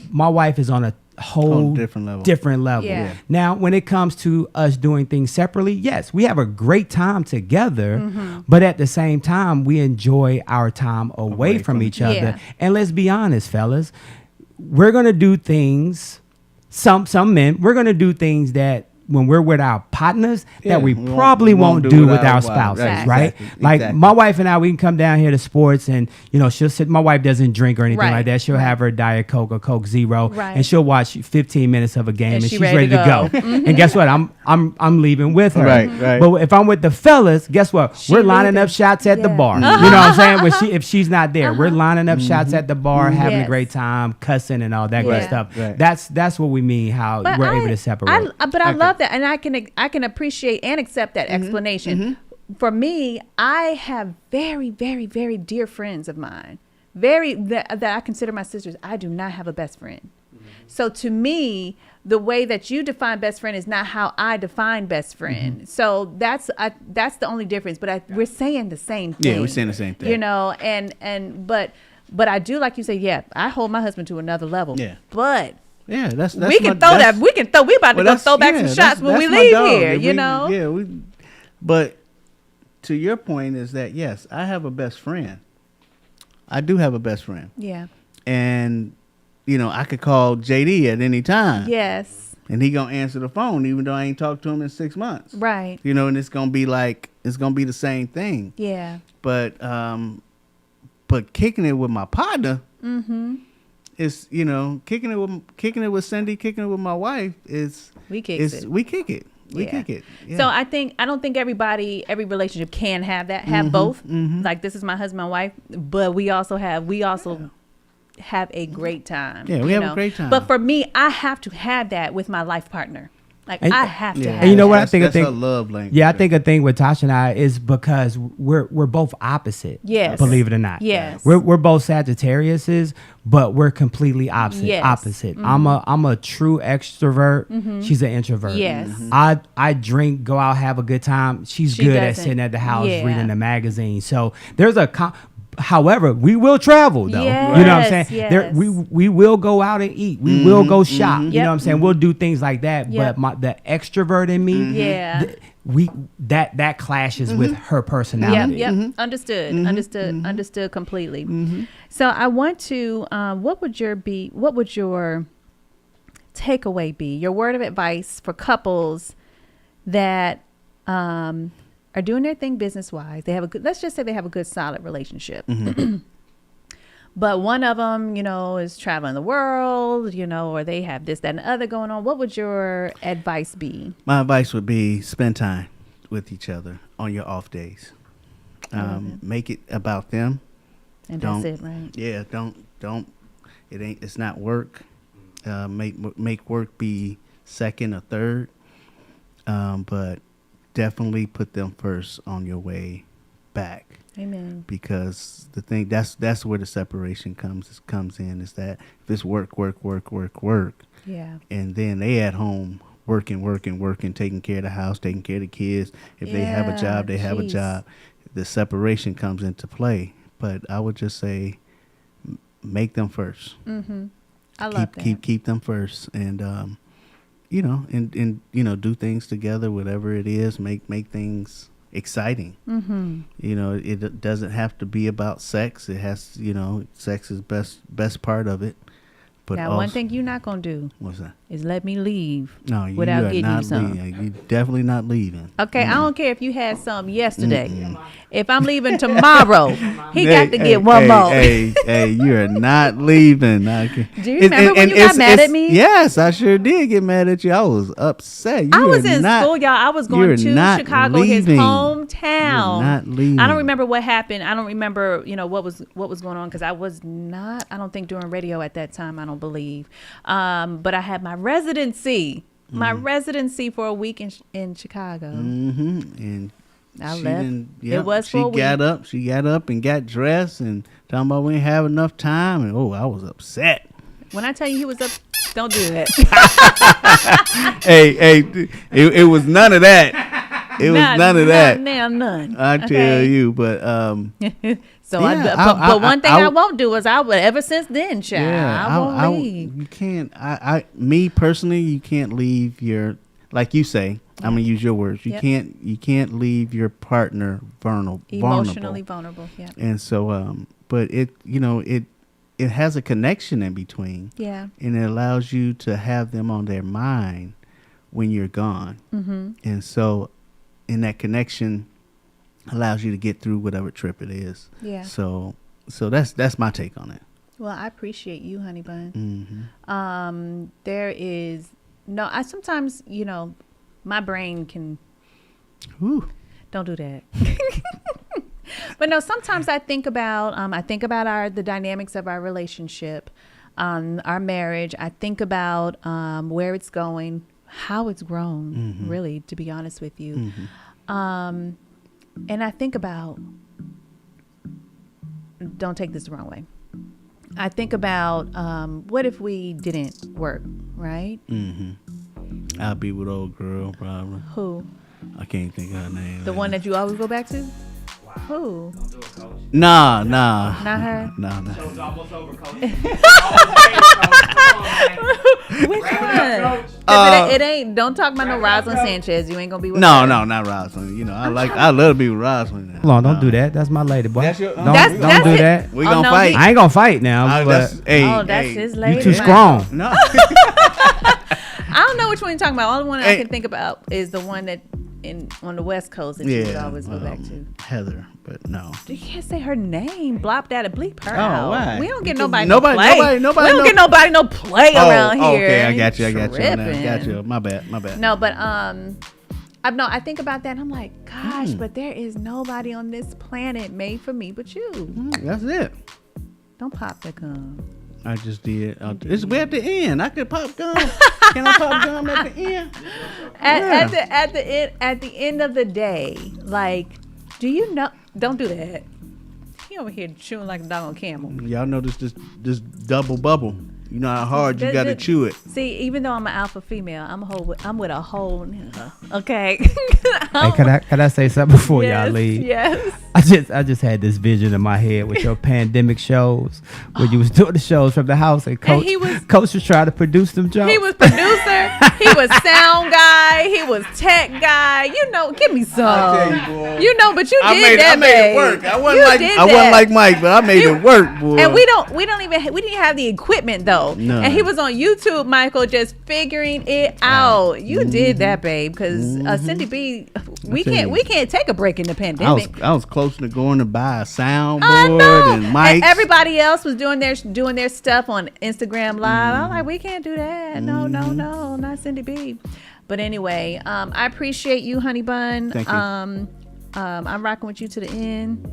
my wife is on Whole different level. Yeah. Now, when it comes to us doing things separately, yes, we have a great time together, Mm-hmm. but at the same time, we enjoy our time away from each other. Yeah. And let's be honest, fellas, we're gonna do things. Some men, we're gonna do things that when we're with our partners that we probably won't do with our spouses, right? Exactly. Like my wife and I, we can come down here to sports and, she'll sit, my wife doesn't drink or anything Right. like that. She'll have her Diet Coke or Coke Zero Right. and she'll watch 15 minutes of a game and she she's ready ready to go. Mhm. And guess what? I'm leaving with her. Right. But if I'm with the fellas, guess what? We're lining up shots at the bar. You know what I'm saying? If she's not there, we're lining up shots at the bar, having a great time, cussing and all that good stuff. Right. That's what we mean, how But we're able to separate. I love that, and I can appreciate and accept that explanation. For me, I have very, very, very dear friends of mine, that I consider my sisters. I do not have a best friend. So to me, the way that you define best friend is not how I define best friend. So that's the only difference. But we're saying the same thing. Yeah, we're saying the same thing. But I do, like you say, yeah, I hold my husband to another level. Yeah. but. Yeah, that's We can throw that. We can throw. We about to go throw back some shots when we leave here. But to your point is that yes, I have a best friend. I do have a best friend. Yeah. And I could call JD at any time. Yes. And he gonna answer the phone even though I ain't talked to him in 6 months. Right. And it's gonna be the same thing. Yeah. But kicking it with my partner. Mm-hmm. It's kicking it with Cindy, kicking it with my wife is we kick it. We kick it. Yeah. So I don't think every relationship can have both. Like this is my husband, my wife, but we also have a great time. Yeah, we have a great time. But for me, I have to have that with my life partner. Like I have to have. And you know what? That's a love language. Yeah, I think a thing with Tasha and I is because we're both opposite. Yes. Believe it or not. Yes. We're both Sagittariuses, but we're completely opposite. Yes. Opposite. I'm a true extrovert. She's an introvert. Yes. I drink, go out, have a good time. She's good at sitting at the house reading the magazine. So there's however, we will travel though. Yes, you know what I'm saying? yes. We will go out and eat. We will go shop. You Yep. know what I'm saying? We'll do things like that. Yep. But the extrovert in me, that clashes with her personality. Yep. Understood completely. So I want to what would your takeaway be? Your word of advice for couples that are doing their thing business wise. They have let's just say they have a good solid relationship. But one of them, is traveling the world, or they have this, that, and the other going on. What would your advice be? My advice would be spend time with each other on your off days. Make it about them. And that's it, right? Yeah, don't. It's not work. Make work be second or third. But definitely put them first on your way back. Amen. Because the thing that's where the separation comes in is that if it's work. Yeah. And then they at home working, taking care of the house, taking care of the kids. If they have a job, they have a job. The separation comes into play. But I would just say, make them first. I love that. Keep them first, and do things together, whatever it is. Make things exciting. It doesn't have to be about sex. It has, sex is best part of it. But now, one thing you're not gonna do. What's that? Is let me leave. No, you without are getting not you some. You're definitely not leaving. Okay, I don't care if you had some yesterday. If I'm leaving tomorrow, he got to get one more. Hey, you're not leaving. Do you remember when you got mad at me? Yes, I sure did get mad at you. I was upset. I was in school, y'all. I was going to Chicago, his hometown. You're not leaving. I don't remember what happened. I don't remember, what was going on because I was not. I don't think doing radio at that time. I don't believe. But I had my residency. For a week in Chicago. And I left. It was for a week. She got up and got dressed and talking about we didn't have enough time. And I was upset. When I tell you he was up, don't do that. It was none of that. It was none of that. None. I tell you, but So, but one thing I won't do is I would ever since then, child. Yeah, I won't leave. You can't. Me personally, you can't leave your, like you say. I'm gonna use your words. You can't leave your partner emotionally vulnerable. Yeah. And so, but it has a connection in between. Yeah. And it allows you to have them on their mind when you're gone. Mm-hmm. And so, in that connection, allows you to get through whatever trip it is. Yeah. So that's my take on it. Well, I appreciate you, honey bun. Mm-hmm. There is I sometimes, my brain can. Ooh. Don't do that. But no, sometimes I think about the dynamics of our relationship, our marriage. I think about where it's going, how it's grown, really, to be honest with you. Mm-hmm. And I think about, don't take this the wrong way. I think about what if we didn't work, right? Mm-hmm. I'll be with old girl, probably. Who? I can't think of her name. The one that you always go back to? Wow. Who? Nah. Not her? Nah. Show's almost over, coach. Which one? It ain't. Don't talk about no Rosalind Sanchez. You ain't gonna be with her. No, not Rosalind. I love to be with Rosalind. Hold on, don't do that. That's my lady, boy. That's your, don't do that. We gonna fight. I ain't gonna fight now. That's his lady. You too strong. No. I don't know which one you're talking about. All the one I can think about is the one that on the West Coast that you would always go back to. Heather, but no. You can't say her name. Blop that and bleep her out. Oh, why? We don't get nobody no play. We don't get nobody no play around here. Okay, I got you. My bad. No, but I think about that and I'm like, gosh, but there is nobody on this planet made for me but you. That's it. Don't pop the gum. I just did. We're at the end. I could pop gum. Can I pop gum at the end? At the end of the day, like, do you know? Don't do that. He over here chewing like a dog on camel. Y'all know this double bubble. You know how hard you got to chew it. See, even though I'm an alpha female, I'm with a whole nigga. Okay. Hey, can I say something before y'all leave? Yes. I just had this vision in my head with your pandemic shows where you was doing the shows from the house and Coach was trying to produce them jokes. He was producer. He was sound guy. He was tech guy. Give me some. I tell you, boy. But you did that. I made it work. I wasn't like Mike, but I made it work, boy. And we didn't have the equipment though. No. And he was on YouTube, Michael, just figuring it out. You did that, babe, because Syndy B, we can't take a break in the pandemic. I was close to going to buy a soundboard and mics. And everybody else was doing their stuff on Instagram Live. I'm like, we can't do that. No, not Syndy B. But anyway, I appreciate you, honey bun. Thank you. I'm rocking with you to the end.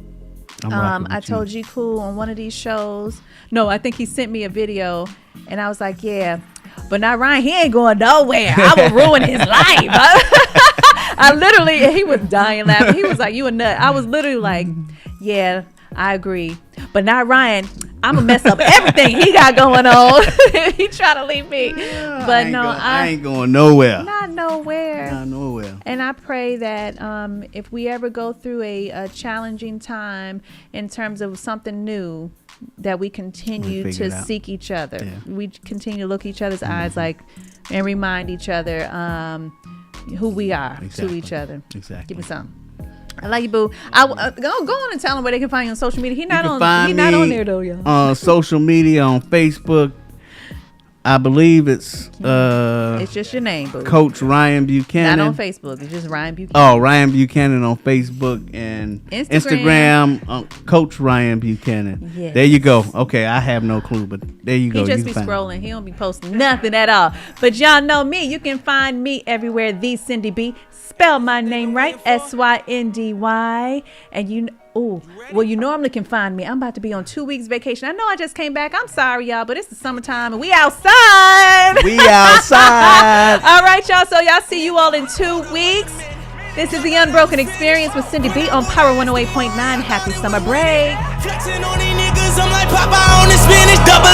I told G Cool on one of these shows. No, I think he sent me a video, and I was like, yeah, but now Ryan, he ain't going nowhere. I will ruin his life. I literally, he was dying laughing. He was like, you a nut. I was literally like, yeah, I agree. But now Ryan, I'm gonna mess up everything he got going on. He try to leave me, but I ain't going nowhere. Not nowhere. And I pray that if we ever go through a challenging time in terms of something new, that we continue to seek each other. Yeah. We continue to look each other's eyes and remind each other who we are to each other. Exactly. Give me some. I like you, boo. Go on and tell them where they can find you on social media. He's not on there though, y'all. On social media, on Facebook, I believe it's just your name, boo. Coach Ryan Buchanan. Not on Facebook. It's just Ryan Buchanan. Oh, Ryan Buchanan on Facebook and Instagram Coach Ryan Buchanan. Yes. There you go. Okay, I have no clue, but there you go. He just be scrolling. He don't be posting nothing at all. But y'all know me. You can find me everywhere. The Syndy B. Spell my name right. SYNDY. And you normally can find me. I'm about to be on 2 weeks vacation. I know I just came back. I'm sorry, y'all, but it's the summertime and we outside. All right, y'all. So y'all see you all in 2 weeks. This is the Unbroken Experience with Syndy B on Power 108.9. Happy summer break. Flexing on these niggas, I'm like Papa on the spinach, double